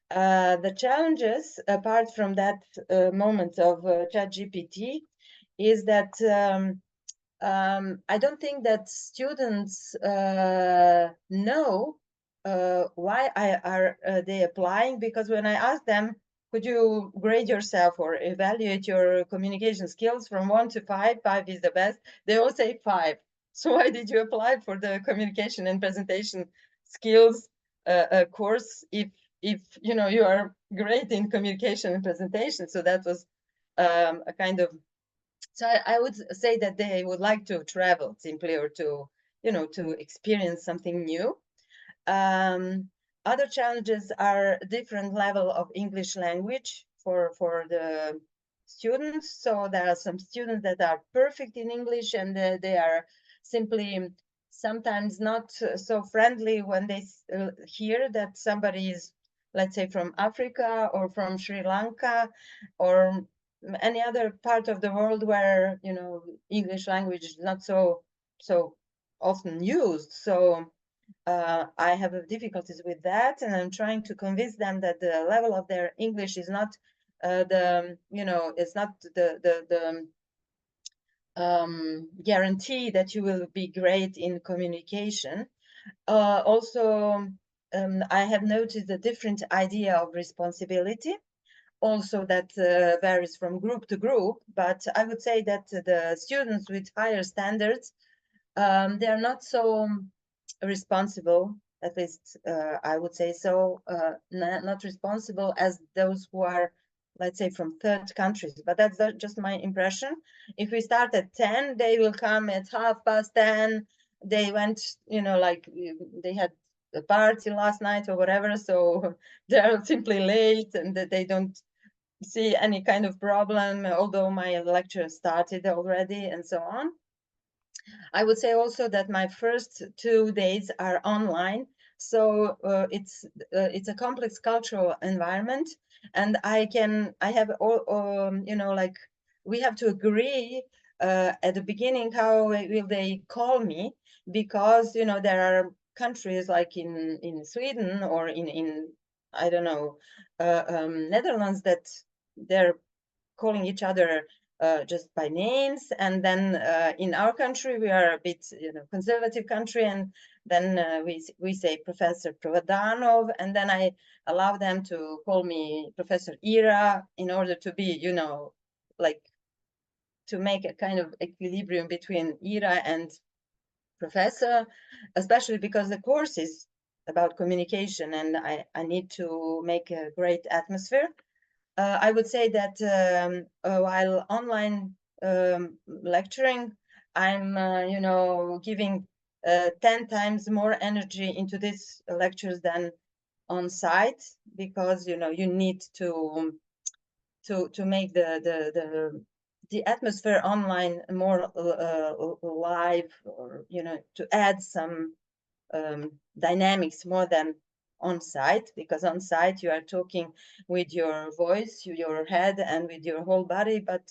The challenges, apart from that moment of ChatGPT, is that I don't think that students know why are they applying, because when I ask them, could you grade yourself or evaluate your communication skills from 1 to 5, 5 is the best, they all say 5. So why did you apply for the communication and presentation skills course if you are great in communication and presentation? So that was a kind of, so I would say that they would like to travel simply, or to experience something new. Other challenges are different level of English language for the students. So there are some students that are perfect in English, and they are simply sometimes not so friendly when they hear that somebody is, let's say, from Africa or from Sri Lanka or any other part of the world where English language is not so often used. So I have difficulties with that, and I'm trying to convince them that the level of their English is not it's not the guarantee that you will be great in communication. Also, I have noticed a different idea of responsibility, also that varies from group to group, but I would say that the students with higher standards, they are not so responsible, at least I would say so, not responsible as those who are, let's say, from third countries. But that's just my impression. If we start at 10, they will come at 10:30. They went, like they had a party last night or whatever, so they are simply late, and that they don't see any kind of problem, although my lecture started already, and so on. I would say also that my first 2 days are online, so it's a complex cultural environment, and I have all like, we have to agree at the beginning how will they call me, because there are countries like in Sweden or in I don't know, Netherlands, that they're calling each other just by names, and then in our country we are a bit conservative country, and then we say Professor Provadanov, and then I allow them to call me Professor Ira in order to be like to make a kind of equilibrium between Ira and Professor, especially because the course is about communication, and I need to make a great atmosphere. I would say that while online lecturing, I'm, giving 10 times more energy into these lectures than on site, because you need to make the atmosphere online more live, or to add some dynamics more than on site, because on site you are talking with your voice, your head, and with your whole body, but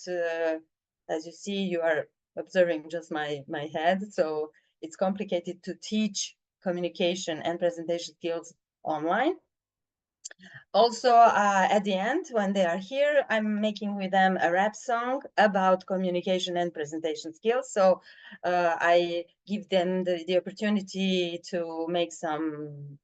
as you see, you are observing just my head, so it's complicated to teach communication and presentation skills online. Also, at the end, when they are here, I'm making with them a rap song about communication and presentation skills. So I give them the opportunity to make some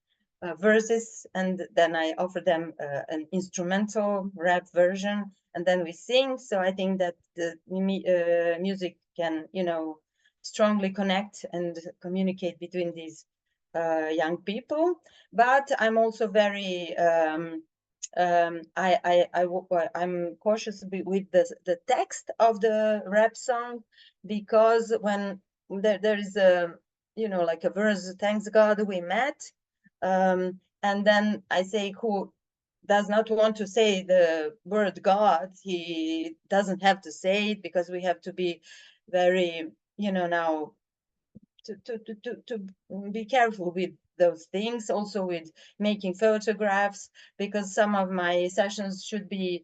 verses, and then I offer them an instrumental rap version, and then we sing. So I think that the music can, strongly connect and communicate between these young people. But I'm also very I'm cautious with the text of the rap song, because when there is a like a verse, thanks God we met, and then I say, who does not want to say the word God, he doesn't have to say it, because we have to be very now to be careful with those things, also with making photographs, because some of my sessions should be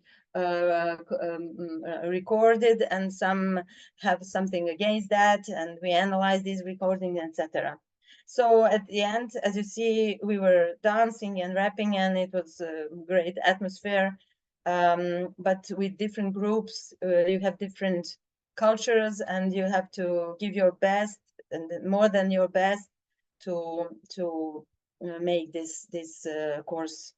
recorded, and some have something against that, and we analyze these recordings, etc. So at the end, as you see, we were dancing and rapping, and it was a great atmosphere. But with different groups, you have different cultures, and you have to give your best and more than your best to make this course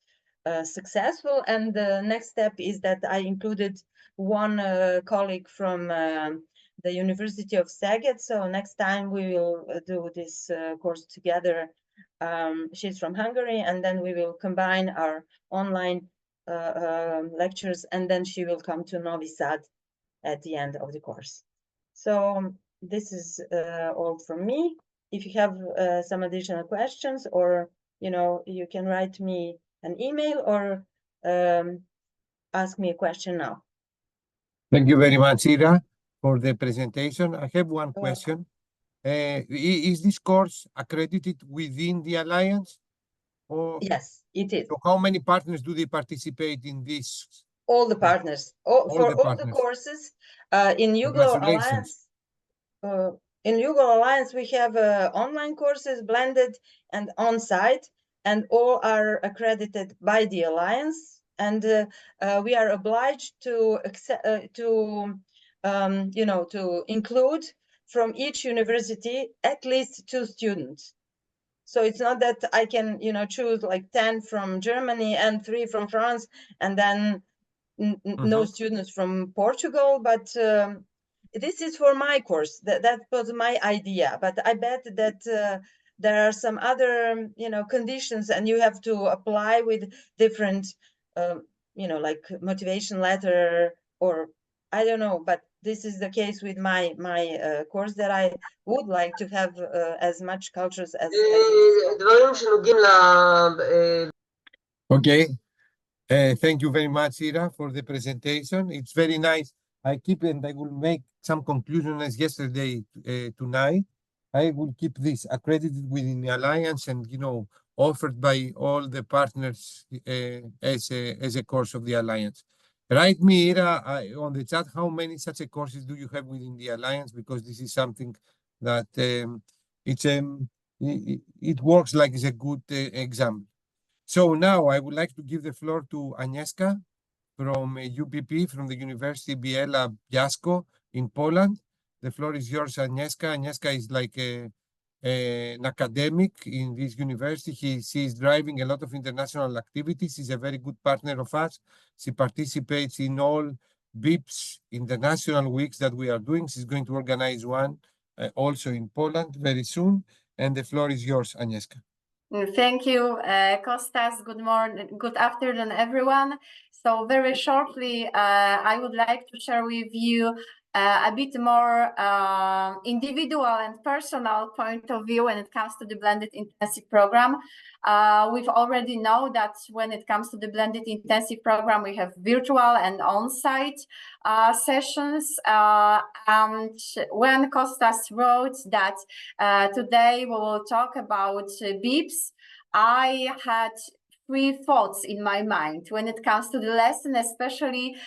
successful. And the next step is that I included one colleague from the University of Szeged. So next time we will do this course together. She's from Hungary, and then we will combine our online lectures, and then she will come to Novi Sad at the end of the course. So this is all from me. If you have some additional questions, or you can write me an email, or ask me a question now. Thank you very much, Ira, for the presentation. I have one question. Is this course accredited within the Alliance? Or yes, it is. So how many partners do they participate in this? All the partners. For all the courses in UGLO Alliance. In UGLO Alliance, we have online courses, blended and on-site, and all are accredited by the Alliance. And we are obliged to include from each university at least 2 students. So it's not that I can, choose like 10 from Germany and 3 from France, and then no students from Portugal. But this is for my course. That was my idea. But I bet that there are some other, conditions, and you have to apply with different, like motivation letter, or I don't know. But this is the case with my course, that I would like to have as much cultures as Okay. Thank you very much, Ira, for the presentation. It's very nice. I will make some conclusion as yesterday tonight. I will keep this accredited within the Alliance, and offered by all the partners as a course of the Alliance. Write me, Ira, on the chat, how many such courses do you have within the Alliance, because this is something that it works like it's a good example. So now I would like to give the floor to Agnieszka from UPP, from the University Biela Piasko in Poland. The floor is yours, Agnieszka. Agnieszka is like an academic in this university. She is driving a lot of international activities. She's a very good partner of us. She participates in all BIPs international weeks that we are doing. She's going to organize one also in Poland very soon. And the floor is yours, Agnieszka. Thank you, Kostas. Good morning, good afternoon, everyone. So very shortly, I would like to share with you a bit more individual and personal point of view when it comes to the blended intensive program. We've already know that when it comes to the blended intensive program, we have virtual and on-site sessions. And when Kostas wrote that today we will talk about BIPs, I had 3 thoughts in my mind when it comes to the lesson, especially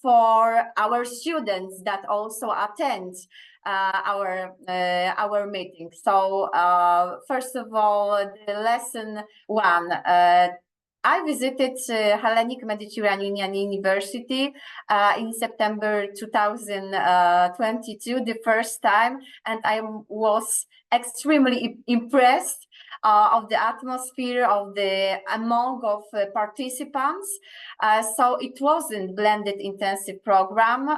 for our students that also attend our meeting. So first of all, the lesson 1, I visited Hellenic Mediterranean University in September 2022, the first time, and I was extremely impressed of the atmosphere of the among of participants. So it wasn't blended intensive program,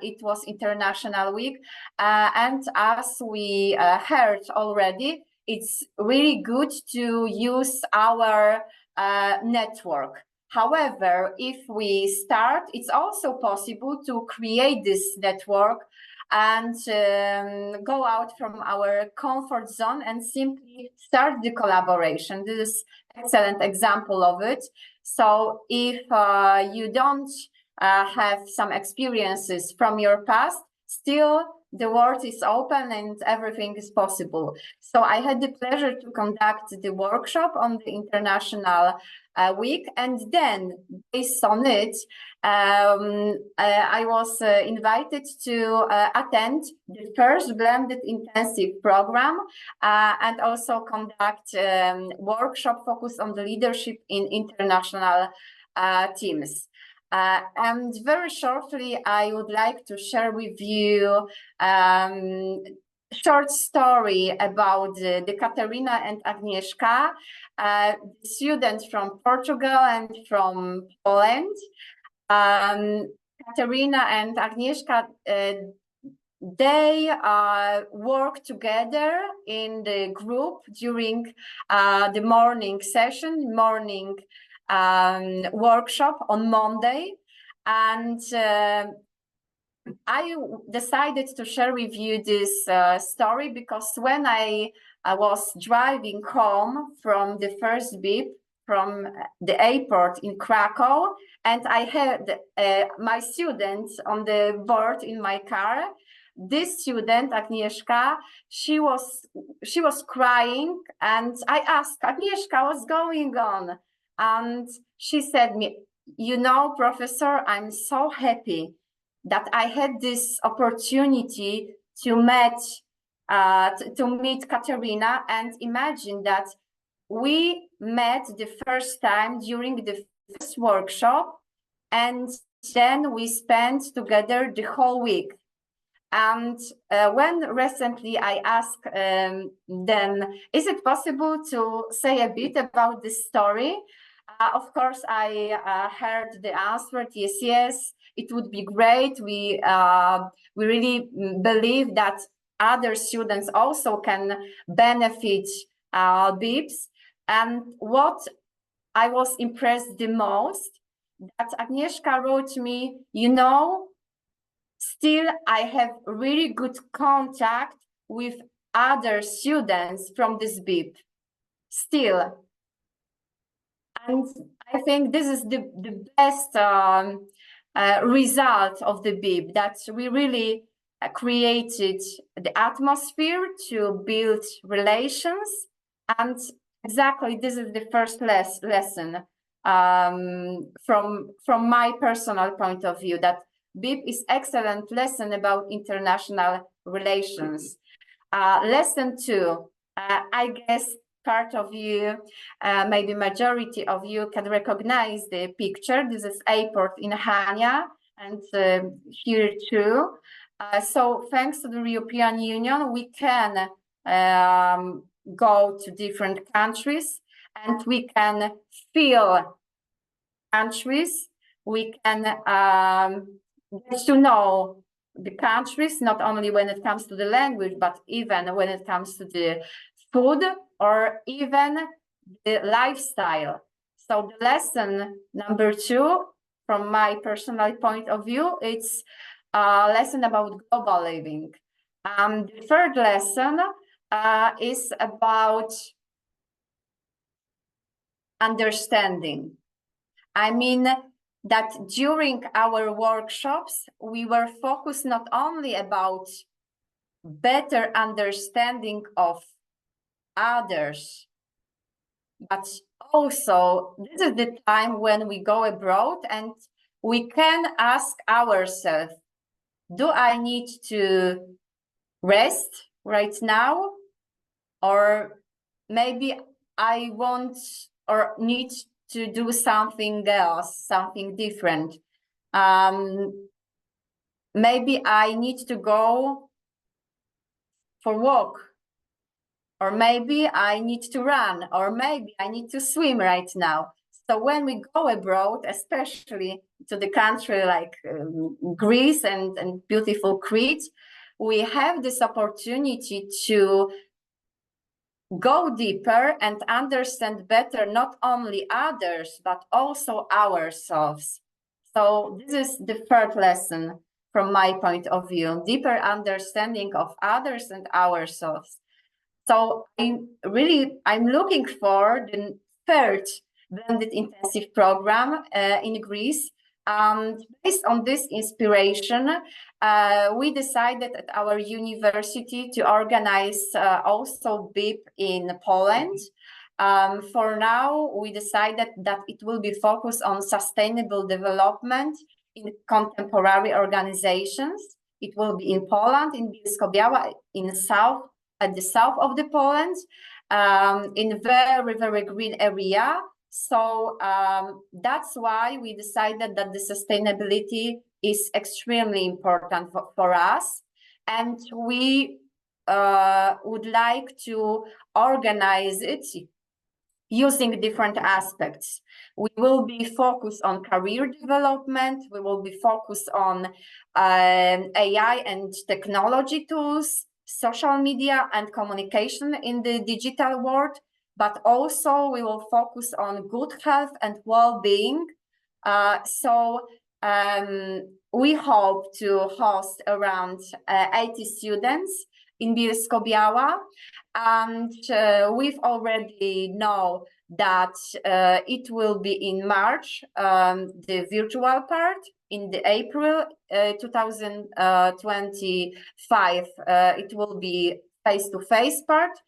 it was International Week, and as we heard already, it's really good to use our network. However, if we start, it's also possible to create this network and go out from our comfort zone and simply start the collaboration. This is an excellent example of it. So if you don't have some experiences from your past, still the world is open and everything is possible. So I had the pleasure to conduct the workshop on the International Week, and then based on it, I was invited to attend the first blended intensive program and also conduct workshop focused on the leadership in international teams. And very shortly, I would like to share with you short story about the Katarina and Agnieszka, students from Portugal and from Poland. Katarina and Agnieszka, they work together in the group during the morning session, morning workshop on Monday, and I decided to share with you this story because when I was driving home from the first BIP from the airport in Krakow, and I had my students on the board in my car. This student, Agnieszka, she was crying, and I asked Agnieszka, what's going on? And she said me, you know, professor, I'm so happy that I had this opportunity to meet Katarina, and imagine that we met the first time during the first workshop, and then we spent together the whole week. And when recently I asked them, is it possible to say a bit about this story? Of course, I heard the answer, yes, it would be great. We really believe that other students also can benefit BIPs. And what I was impressed the most, that Agnieszka wrote me, you know, still I have really good contact with other students from this BIP, still. And I think this is the best result of the BIP, that we really created the atmosphere to build relations. And exactly this is the first lesson from my personal point of view, that BIP is excellent lesson about international relations. Lesson 2, I guess part of you, maybe majority of you can recognize the picture. This is airport in Hania, and here too. So thanks to the European Union, we can go to different countries, and we can feel countries. We can get to know the countries, not only when it comes to the language, but even when it comes to the food or even the lifestyle. So the lesson number 2, from my personal point of view, it's a lesson about global living. The third lesson is about understanding. I mean that during our workshops, we were focused not only about better understanding of others, but also this is the time when we go abroad and we can ask ourselves, do I need to rest right now? Or maybe I want or need to do something else, something different. Maybe I need to go for a walk, or maybe I need to run, or maybe I need to swim right now. So when we go abroad, especially to the country like Greece and beautiful Crete, we have this opportunity to go deeper and understand better not only others, but also ourselves. So this is the third lesson from my point of view, deeper understanding of others and ourselves. So I'm looking for the third blended intensive program in Greece. Based on this inspiration, we decided at our university to organize also BIP in Poland. For now, we decided that it will be focused on sustainable development in contemporary organizations. It will be in Poland, in Bielsko-Biała, at the south of the Poland, in a very, very green area. So that's why we decided that the sustainability is extremely important for us. And we would like to organize it using different aspects. We will be focused on career development. We will be focused on AI and technology tools, social media and communication in the digital world, but also we will focus on good health and well-being. We hope to host around 80 students in Bielsko-Biała, and we've already know that it will be in March, the virtual part, in the April 2025, it will be face-to-face part,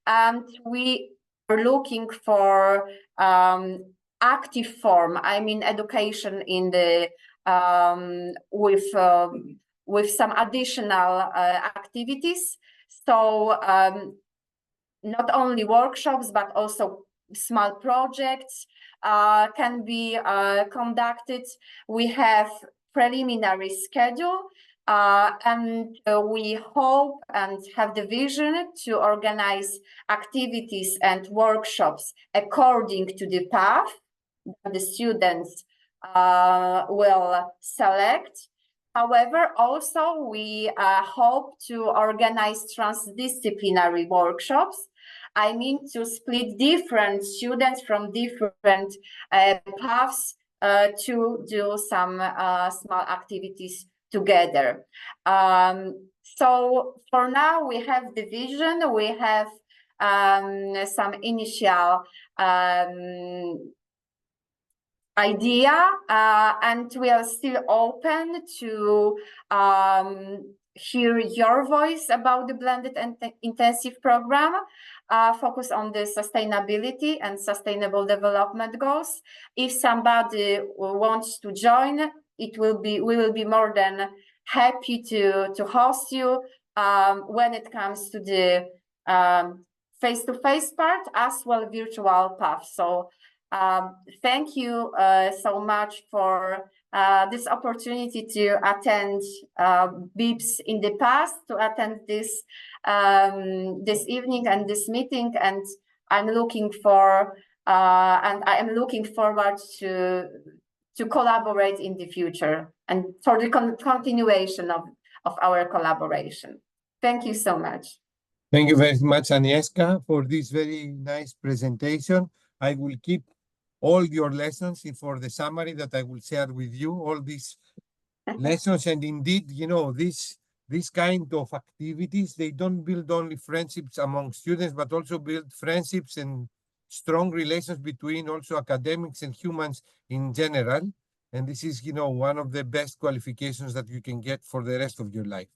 and we are looking for active form, I mean education in the with some additional activities. So not only workshops, but also small projects can be conducted. We have preliminary schedule, and we hope and have the vision to organize activities and workshops according to the path that the students will select. However, also we hope to organize transdisciplinary workshops. I mean to split different students from different paths to do some small activities together. So for now we have the vision, we have some initial idea, and we are still open to hear your voice about the blended and intensive program, focus on the sustainability and sustainable development goals. If somebody wants to join, we will be more than happy to host you when it comes to the face-to-face part as well virtual path. So thank you so much for this opportunity to attend BIPs in the past, to attend this this evening and this meeting, and I'm looking for and I am looking forward to collaborate in the future and for the continuation of our collaboration. Thank you so much. Thank you very much, Agnieszka, for this very nice presentation. I will keep all your lessons for the summary that I will share with you, all these lessons. And indeed, you know, this kind of activities, they don't build only friendships among students, but also build friendships and strong relations between also academics and humans in general. And this is, you know, one of the best qualifications that you can get for the rest of your life.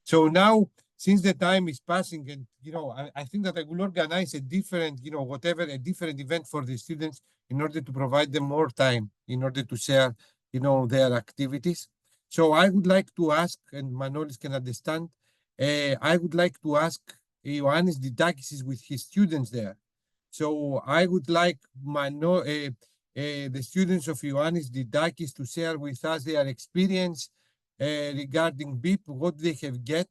So now, since the time is passing, and, you know, I think that I will organize a different, you know, a different event for the students in order to provide them more time, in order to share, you know, their activities. So I would like to ask, and Manolis can understand, I would like to ask Ioannis Didakis is with his students there. So I would like the students of Ioannis Didakis to share with us their experience regarding BIP, what they have get,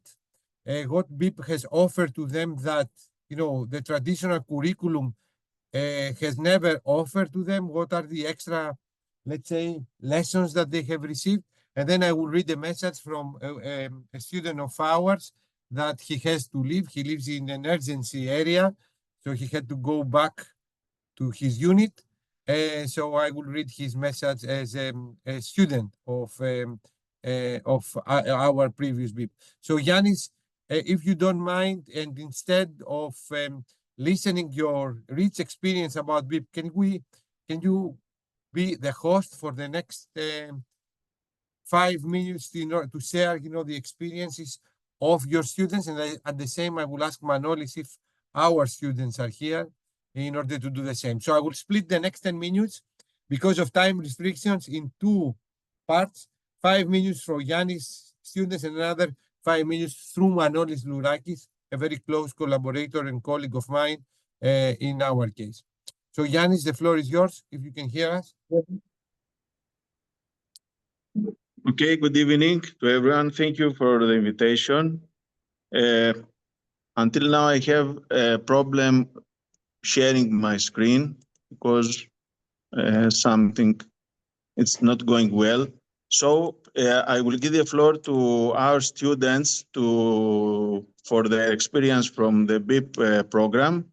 what BIP has offered to them that, you know, the traditional curriculum has never offered to them, what are the extra, let's say, lessons that they have received. And then I will read a message from a student of ours that he has to leave. He lives in an emergency area, so he had to go back to his unit. So I will read his message as a student of our previous BIP. So Yannis, if you don't mind, and instead of listening your rich experience about BIP, can you be the host for the next 5 minutes in order to share, you know, the experiences of your students? And at the same, I will ask Manolis if our students are here in order to do the same. So I will split the next 10 minutes because of time restrictions in 2 parts, 5 minutes for Yannis students and another 5 minutes through Manolis Lourakis, a very close collaborator and colleague of mine in our case. So Yannis, the floor is yours, if you can hear us. Okay, good evening to everyone. Thank you for the invitation. Until now, I have a problem sharing my screen because something it's not going well. So I will give the floor to our students for their experience from the BIP program,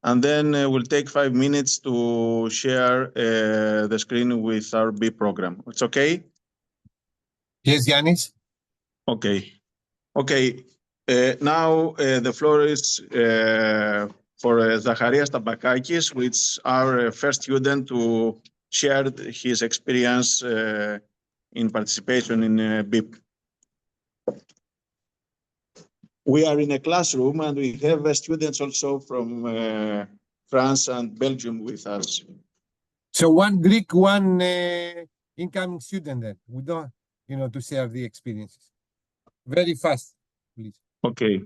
and then we'll take 5 minutes to share the screen with our BIP program. It's okay? Yes, Yannis. Okay. Okay. Now the floor is for Zacharias Tabakakis, which is our first student to share his experience in participation in BIP. We are in a classroom and we have students also from France and Belgium with us. So one Greek, one incoming student then. We don't, you know, to share the experiences. Very fast, please. Okay.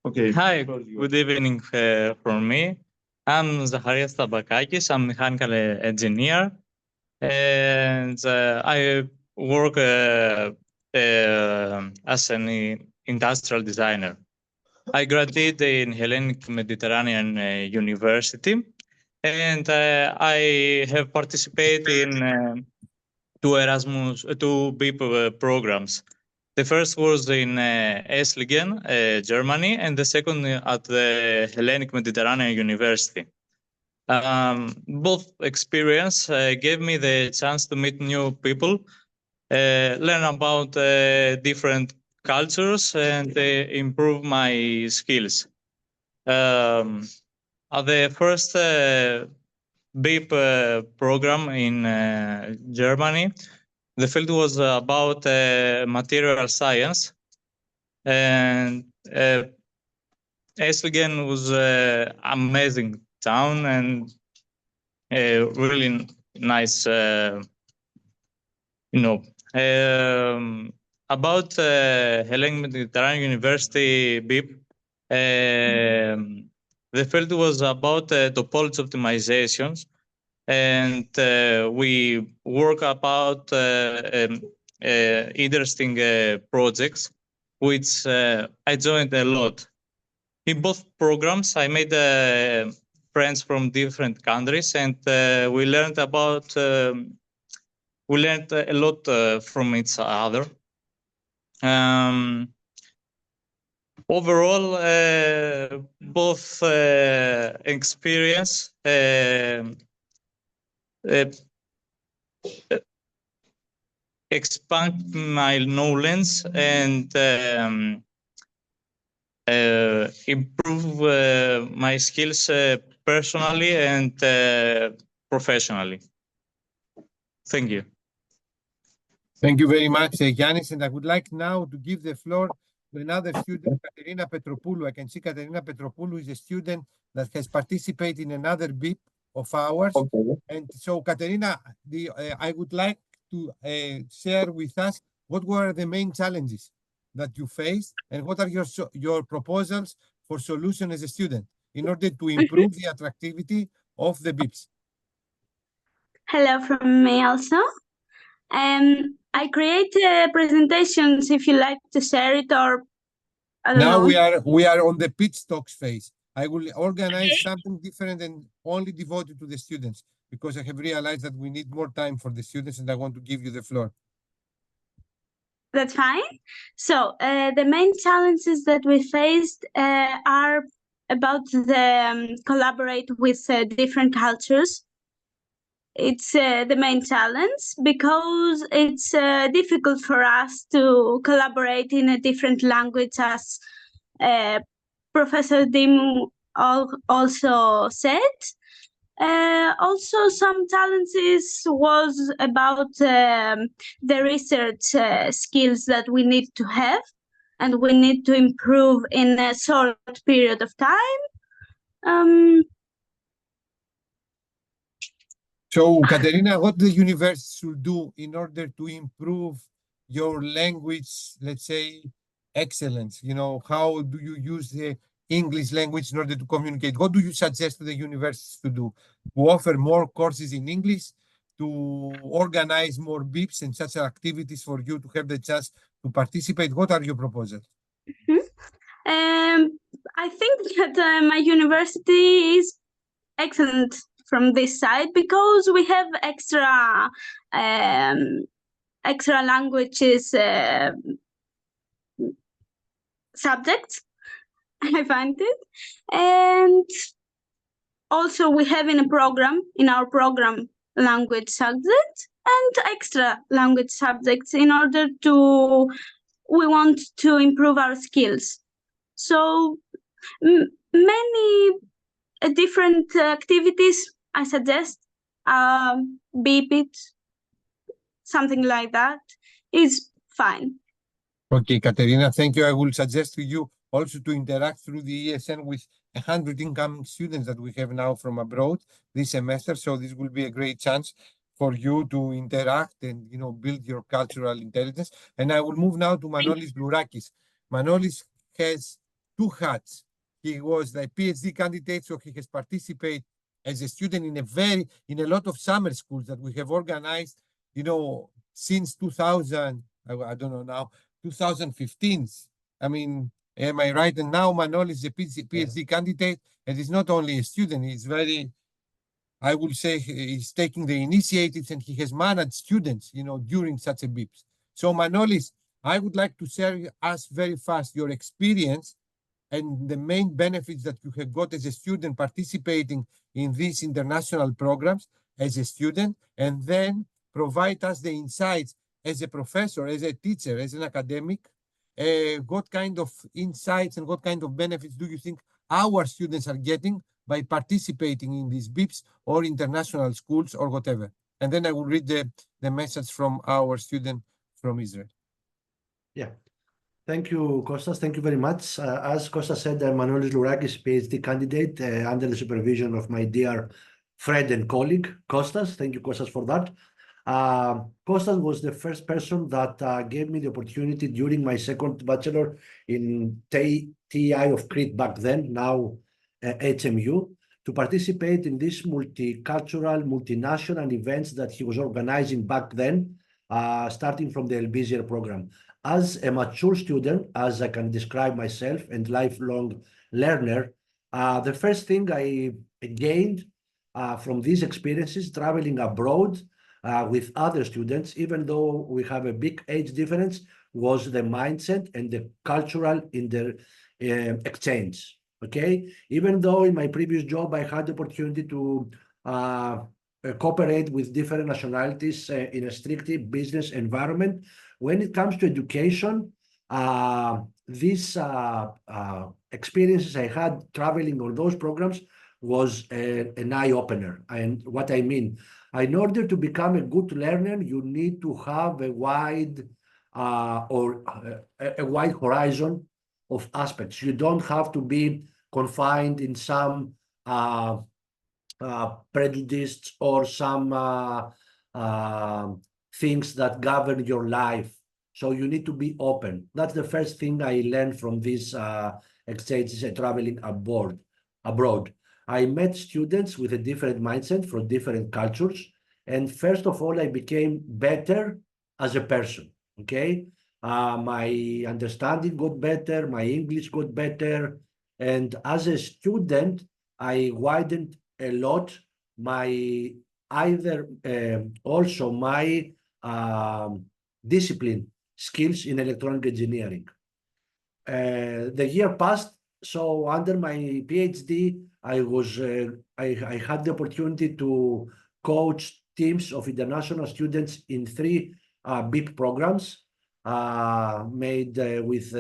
Okay. Hi, good evening from me. I'm Zacharias Tabakakis. I'm a mechanical engineer, and I work as an industrial designer. I graduated in Hellenic Mediterranean University, and I have participated in two BIP programs. The first was in Esslingen, Germany, and the second at the Hellenic Mediterranean University. Both experience gave me the chance to meet new people, learn about different cultures, and improve my skills. At the first BIP program in Germany, the field was about material science, and Esslingen was an amazing town and a really nice, about Hellenic Mediterranean University BIP. The field was about topology optimizations, and we work about interesting projects, which I joined a lot. In both programs, I made friends from different countries, and we learned a lot from each other. Overall, both experience expand my knowledge and improve my skills personally and professionally. Thank you. Thank you very much, Yannis. And I would like now to give the floor to another student, Katerina Petropoulou. I can see Katerina Petropoulou is a student that has participated in another BIP of ours. Okay. And so, Katerina, I would like to share with us what were the main challenges that you faced and what are your proposals for solution as a student in order to improve the attractivity of the BIPs. Hello from me also. I create presentations if you like to share it, or I don't Now know. we are on the pitch talks phase. I will organize something different and only devoted to the students, because I have realized that we need more time for the students and I want to give you the floor. That's fine. So the main challenges that we faced are about the collaborate with different cultures. It's the main challenge because it's difficult for us to collaborate in a different language, as Professor Dim also said. Also, some challenges was about the research skills that we need to have, and we need to improve in a short period of time. So, Katerina, what the university should do in order to improve your language, let's say, excellence? You know, how do you use the English language in order to communicate? What do you suggest to the universities to do? To offer more courses in English, to organize more BIPs and such activities for you to have the chance to participate? What are your proposals? I think that my university is excellent from this side because we have extra languages subjects. I find it, and also we have in our program language subjects and extra language subjects in order to we want to improve our skills. So many different activities I suggest, BIPs, something like that is fine. Okay, Katerina, thank you. I will suggest to you also to interact through the ESN with 100 incoming students that we have now from abroad this semester. So this will be a great chance for you to interact and, you know, build your cultural intelligence. And I will move now to Manolis Lourakis. Manolis has two hats. He was a PhD candidate, so he has participated as a student in a lot of summer schools that we have organized, you know, since 2000, I don't know now, 2015. I mean, am I right? And now Manol is a PhD candidate, and he's not only a student, he's very, I would say, he's taking the initiatives and he has managed students, you know, during such a BIPs. So Manolis, I would like to share us very fast your experience and the main benefits that you have got as a student participating in these international programs as a student, and then provide us the insights as a professor, as a teacher, as an academic. What kind of insights and what kind of benefits do you think our students are getting by participating in these BIPs or international schools or whatever? And then I will read the message from our student from Israel. Yeah. Thank you, Kostas. Thank you very much. As Kostas said, I'm Manolis Lourakis, PhD candidate under the supervision of my dear friend and colleague, Kostas. Thank you, Kostas, for that. Kostas was the first person that gave me the opportunity during my second bachelor in TI of Crete back then, now HMU, to participate in these multicultural, multinational events that he was organizing back then, starting from the Elbizier program. As a mature student, as I can describe myself, and lifelong learner, the first thing I gained from these experiences, traveling abroad with other students, even though we have a big age difference, was the mindset and the cultural exchange. Okay, even though in my previous job I had the opportunity to cooperate with different nationalities in a strictly business environment, when it comes to education, these experiences I had traveling on those programs was an eye-opener. And what I mean, in order to become a good learner, you need to have a wide wide horizon of aspects. You don't have to be confined in some prejudice or some things that govern your life. So you need to be open. That's the first thing I learned from these exchanges and traveling abroad. I met students with a different mindset from different cultures, And first of all, I became better as a person, okay? My understanding got better, my English got better, and as a student, I widened a lot my also my discipline skills in electronic engineering. The year passed, so under my PhD, I had the opportunity to coach teams of international students in 3 BIP programs made with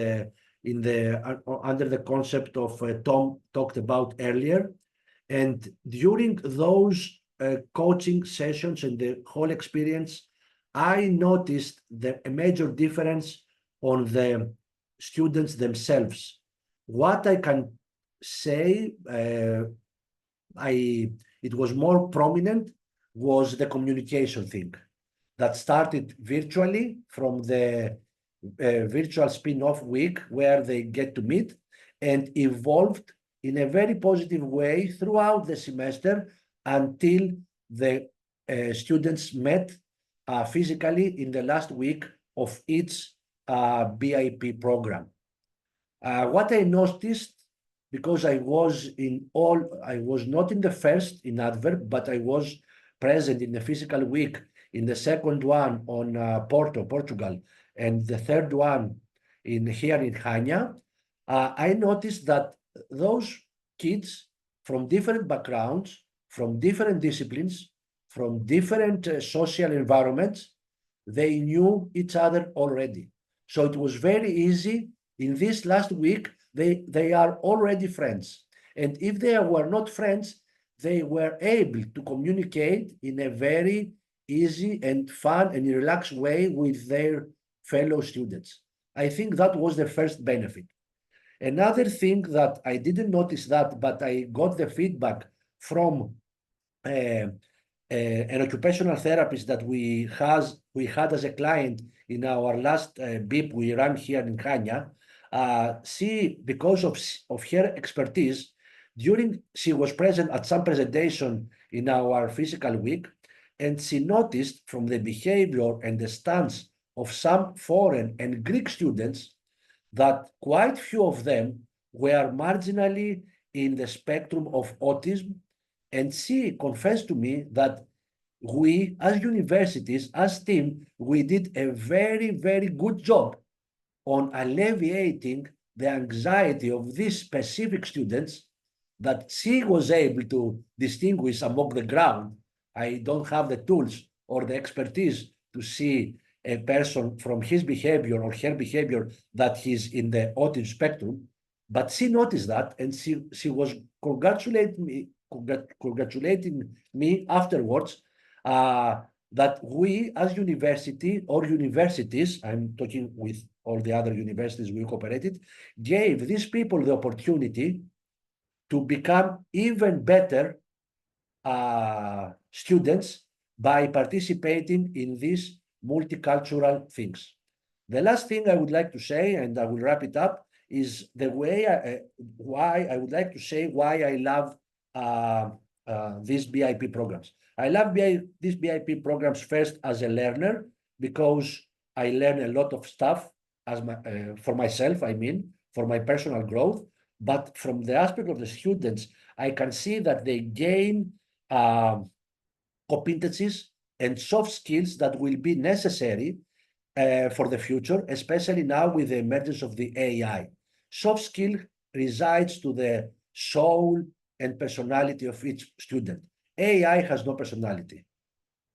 under the concept of Tom talked about earlier. And during those coaching sessions and the whole experience, I noticed a major difference on the students themselves. What I can say, it was more prominent, was the communication thing that started virtually from the virtual spin-off week where they get to meet and evolved in a very positive way throughout the semester until the students met physically in the last week of each BIP program. What I noticed, because I was not in the first in Adverb, but I was present in the physical week, in the second one on Porto, Portugal, and the third one here in Chania, I noticed that those kids from different backgrounds, from different disciplines, from different social environments, they knew each other already. So it was very easy. In this last week, they are already friends. And if they were not friends, they were able to communicate in a very easy and fun and relaxed way with their fellow students. I think that was the first benefit. Another thing that I didn't notice that, but I got the feedback from an occupational therapist that we had as a client in our last BIP we ran here in Chania. Because of her expertise, she was present at some presentation in our physical week, and she noticed from the behavior and the stance of some foreign and Greek students that quite few of them were marginally in the spectrum of autism. And she confessed to me that we, as universities, as team, we did a very, very good job on alleviating the anxiety of these specific students that she was able to distinguish among the ground. I don't have the tools or the expertise to see a person from his behavior or her behavior that he's in the autism spectrum, but she noticed that, and she was congratulating me afterwards that we as university or universities, I'm talking with all the other universities we cooperated, gave these people the opportunity to become even better students by participating in these multicultural things. The last thing I would like to say, and I will wrap it up, is the way why I would like to say why I love these BIP programs. I love these BIP programs first as a learner because I learn a lot of stuff for myself, I mean, for my personal growth. But from the aspect of the students, I can see that they gain competencies and soft skills that will be necessary for the future, especially now with the emergence of the AI. Soft skill resides to the soul and personality of each student. AI has no personality,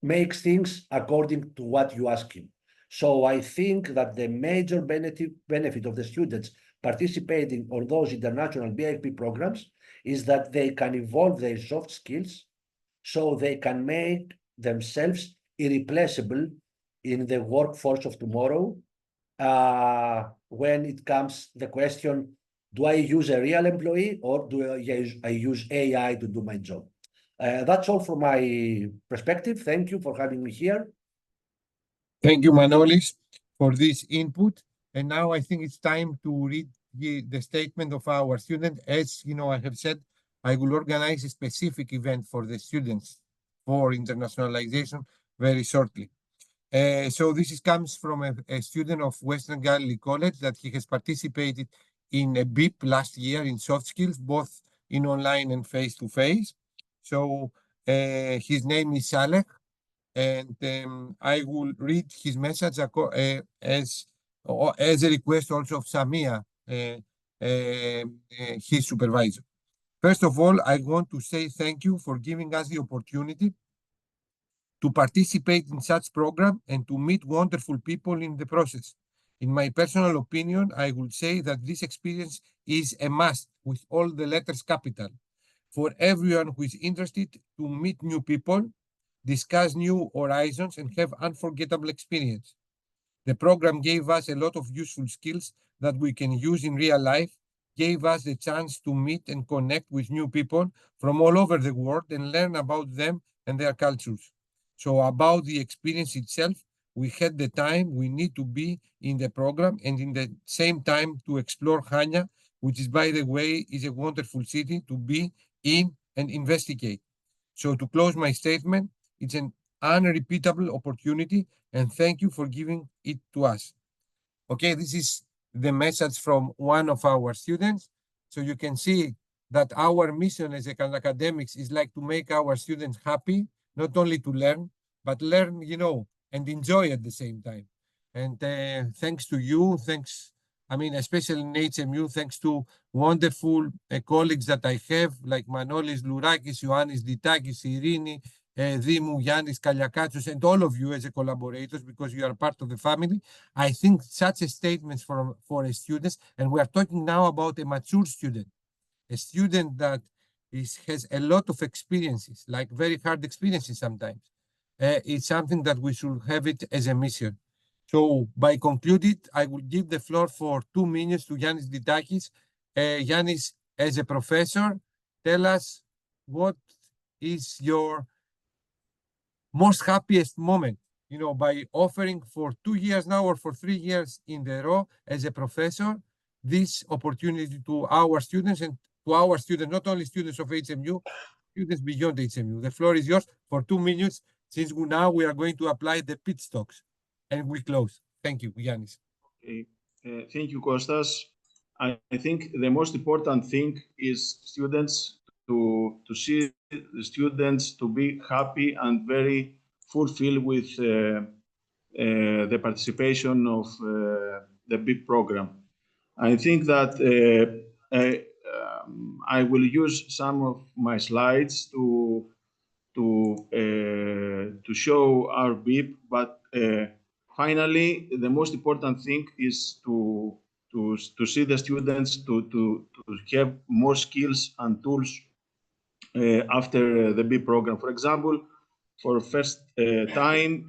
makes things according to what you ask him. So I think that the major benefit of the students participating on those international BIP programs is that they can evolve their soft skills so they can make themselves irreplaceable in the workforce of tomorrow. When it comes the question, do I use a real employee or do I use AI to do my job? That's all from my perspective. Thank you for having me here. Thank you, Manolis, for this input. And now I think it's time to read the statement of our student. As you know, I have said, I will organize a specific event for the students for internationalization very shortly. So this comes from a student of Western Galilee College that he has participated in a BIP last year in soft skills, both in online and face-to-face. So his name is Saleh, and I will read his message as a request also of Samia, his supervisor. First of all, I want to say thank you for giving us the opportunity to participate in such program and to meet wonderful people in the process. In my personal opinion, I would say that this experience is a must with all the letters capital for everyone who is interested to meet new people, discuss new horizons, and have unforgettable experience. The program gave us a lot of useful skills that we can use in real life, gave us the chance to meet and connect with new people from all over the world and learn about them and their cultures. So about the experience itself, we had the time we need to be in the program and in the same time to explore Hanya, which is, by the way, is a wonderful city to be in and investigate. So to close my statement, it's an unrepeatable opportunity, and thank you for giving it to us. Okay, this is the message from one of our students. So you can see that our mission as academics is like to make our students happy, not only to learn, but learn, and enjoy at the same time. And thanks to you, especially in HMU, thanks to wonderful colleagues that I have, like Manolis Lourakis, Ioannis Ditakis, Irini, Dimou, Yannis Kaliakatsos, and all of you as collaborators, because you are part of the family. I think such a statement for a student, and we are talking now about a mature student, a student that has a lot of experiences, like very hard experiences sometimes. It's something that we should have it as a mission. So by concluded, I will give the floor for 2 minutes to Yannis Ditakis. Yannis, as a professor, tell us what is your most happiest moment, by offering for 2 years now or for 3 years in the row as a professor, this opportunity to our students and to our students, not only students of HMU, students beyond HMU. The floor is yours for 2 minutes, since now we are going to apply the pit stocks and we close. Thank you, Yannis. Okay. Thank you, Kostas. I think the most important thing is students to see the students to be happy and very fulfilled with the participation of the BIP program. I think that I will use some of my slides to show our BIP, but finally, the most important thing is to see the students to have more skills and tools after the BIP program. For example, for first time,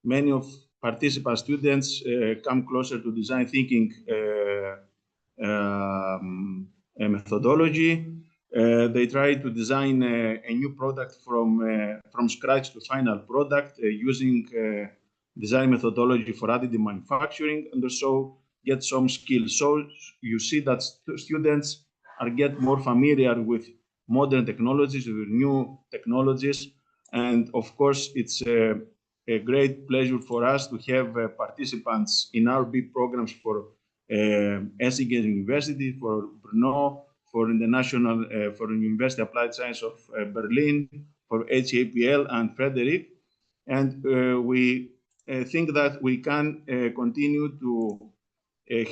many of participant students come closer to design thinking methodology. They try to design a new product from scratch to final product using design methodology for additive manufacturing, and also get some skills. So you see that students are get more familiar with modern technologies, with new technologies, and of course it's a great pleasure for us to have participants in our BIP programs for Essingen University, for Brno, for the National, for the University of Applied Science of Berlin, for HAPL and Frederick. And we think that we can continue to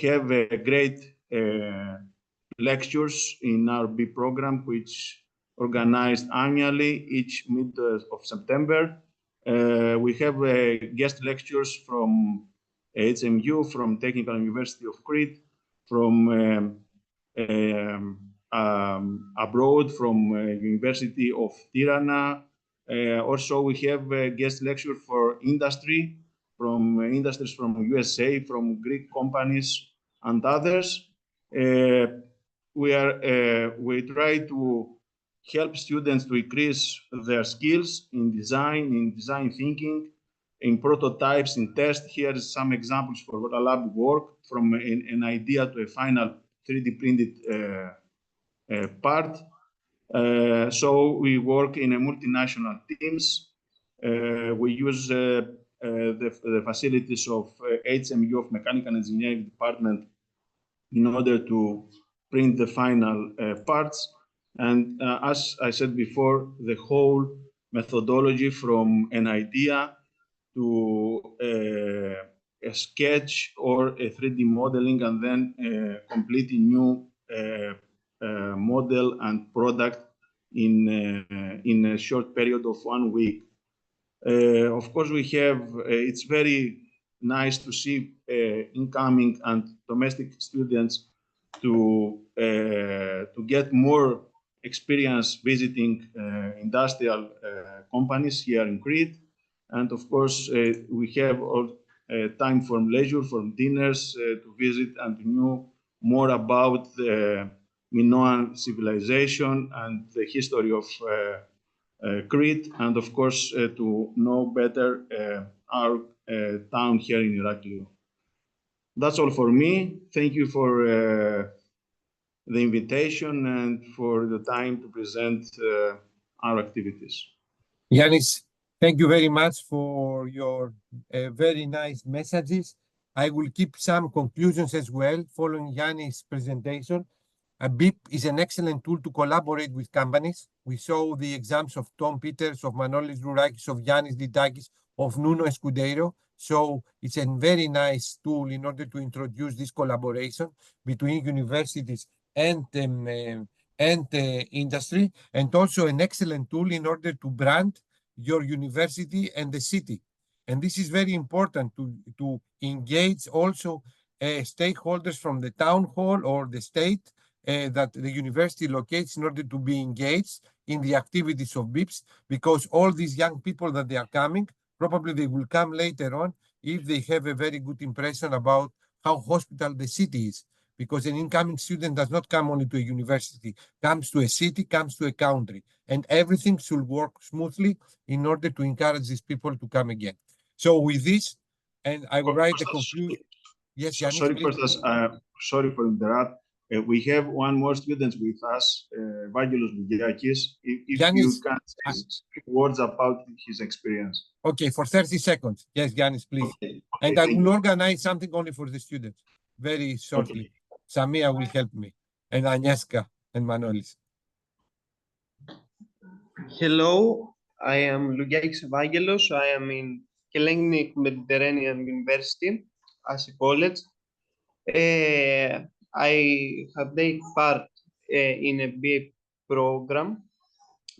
have great lectures in our BIP program, which organized annually each mid of September. We have guest lectures from HMU, from Technical University of Crete, from abroad, from University of Tirana. Also, we have a guest lecture for industry, from industries from USA, from Greek companies and others. We try to help students to increase their skills in design thinking, in prototypes, in tests. Here is some examples for what a lab work, from an idea to a final 3D printed part. So we work in a multinational teams. We use the facilities of HMU of Mechanical Engineering Department in order to print the final parts. And as I said before, the whole methodology from an idea to a sketch or a 3D modeling, and then complete a new model and product in a short period of 1 week. Of course, we have, it's very nice to see incoming and domestic students to get more experience visiting industrial companies here in Crete. And of course, we have all time for leisure, for dinners, to visit and to know more about the Minoan civilization and the history of Crete, and of course to know better our town here in Heraklion. That's all for me. Thank you for the invitation and for the time to present our activities. Yanis, thank you very much for your very nice messages. I will keep some conclusions as well following Yanis' presentation. A BIP is an excellent tool to collaborate with companies. We saw the exams of Tom Peters, of Manolis Rourakis, of Yanis Didakis, of Nuno Escudeiro. So it's a very nice tool in order to introduce this collaboration between universities and industry, and also an excellent tool in order to brand your university and the city. And this is very important to engage also stakeholders from the town hall or the state that the university locates in order to be engaged in the activities of BIPs, because all these young people that they are coming, probably they will come later on if they have a very good impression about how hospital the city is, because an incoming student does not come only to a university, comes to a city, comes to a country, and everything should work smoothly in order to encourage these people to come again. So with this, and I will write the conclusion. Yes, Yanis, sorry, please. Kostas, sorry for interrupt. We have one more student with us, Vangelos Bougiakis. If Yanis, you can say words about his experience. Okay, for 30 seconds. Yes, Yanis, please. Okay, And I will you. organize something only for the students, very shortly. Okay. Samia will help me, and Agnieszka and Manolis. Hello, I am Lougiakis Vangelos. I am in Hellenic Mediterranean University as a college. I have taken part in a BIP program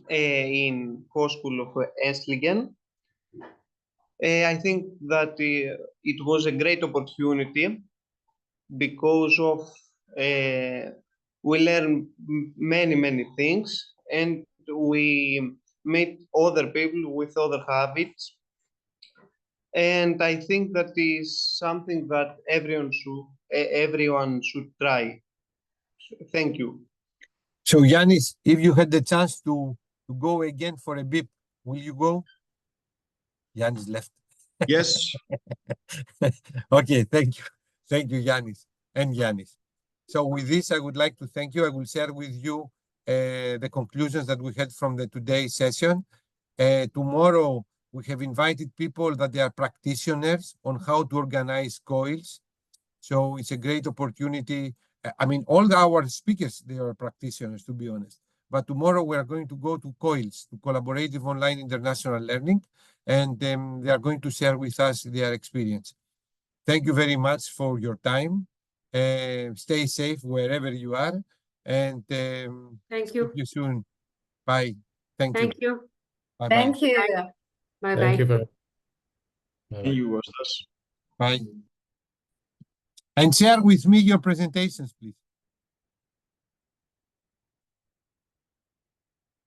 in Hochschule of Esslingen. I think that it was a great opportunity because of we learn many things, and we meet other people with other habits. And I think that is something that everyone should try. Thank you. So, Yanis, if you had the chance to go again for a BIP, will you go? Yanis left. Yes. Okay, thank you. Thank you, Yanis and Yanis. So with this, I would like to thank you. I will share with you the conclusions that we had from the today's session. Tomorrow, we have invited people that they are practitioners on how to organize COILs. So it's a great opportunity. I mean, all our speakers, they are practitioners, to be honest. But tomorrow we are going to go to COILs, to Collaborative Online International Learning, and they are going to share with us their experience. Thank you very much for your time. Stay safe wherever you are, and Thank you. see you soon. Bye. Thank you. Thank you. Bye-bye. Thank you. Bye Thank you bye. very much. Thank you, Kostas. Bye. And share with me your presentations, please.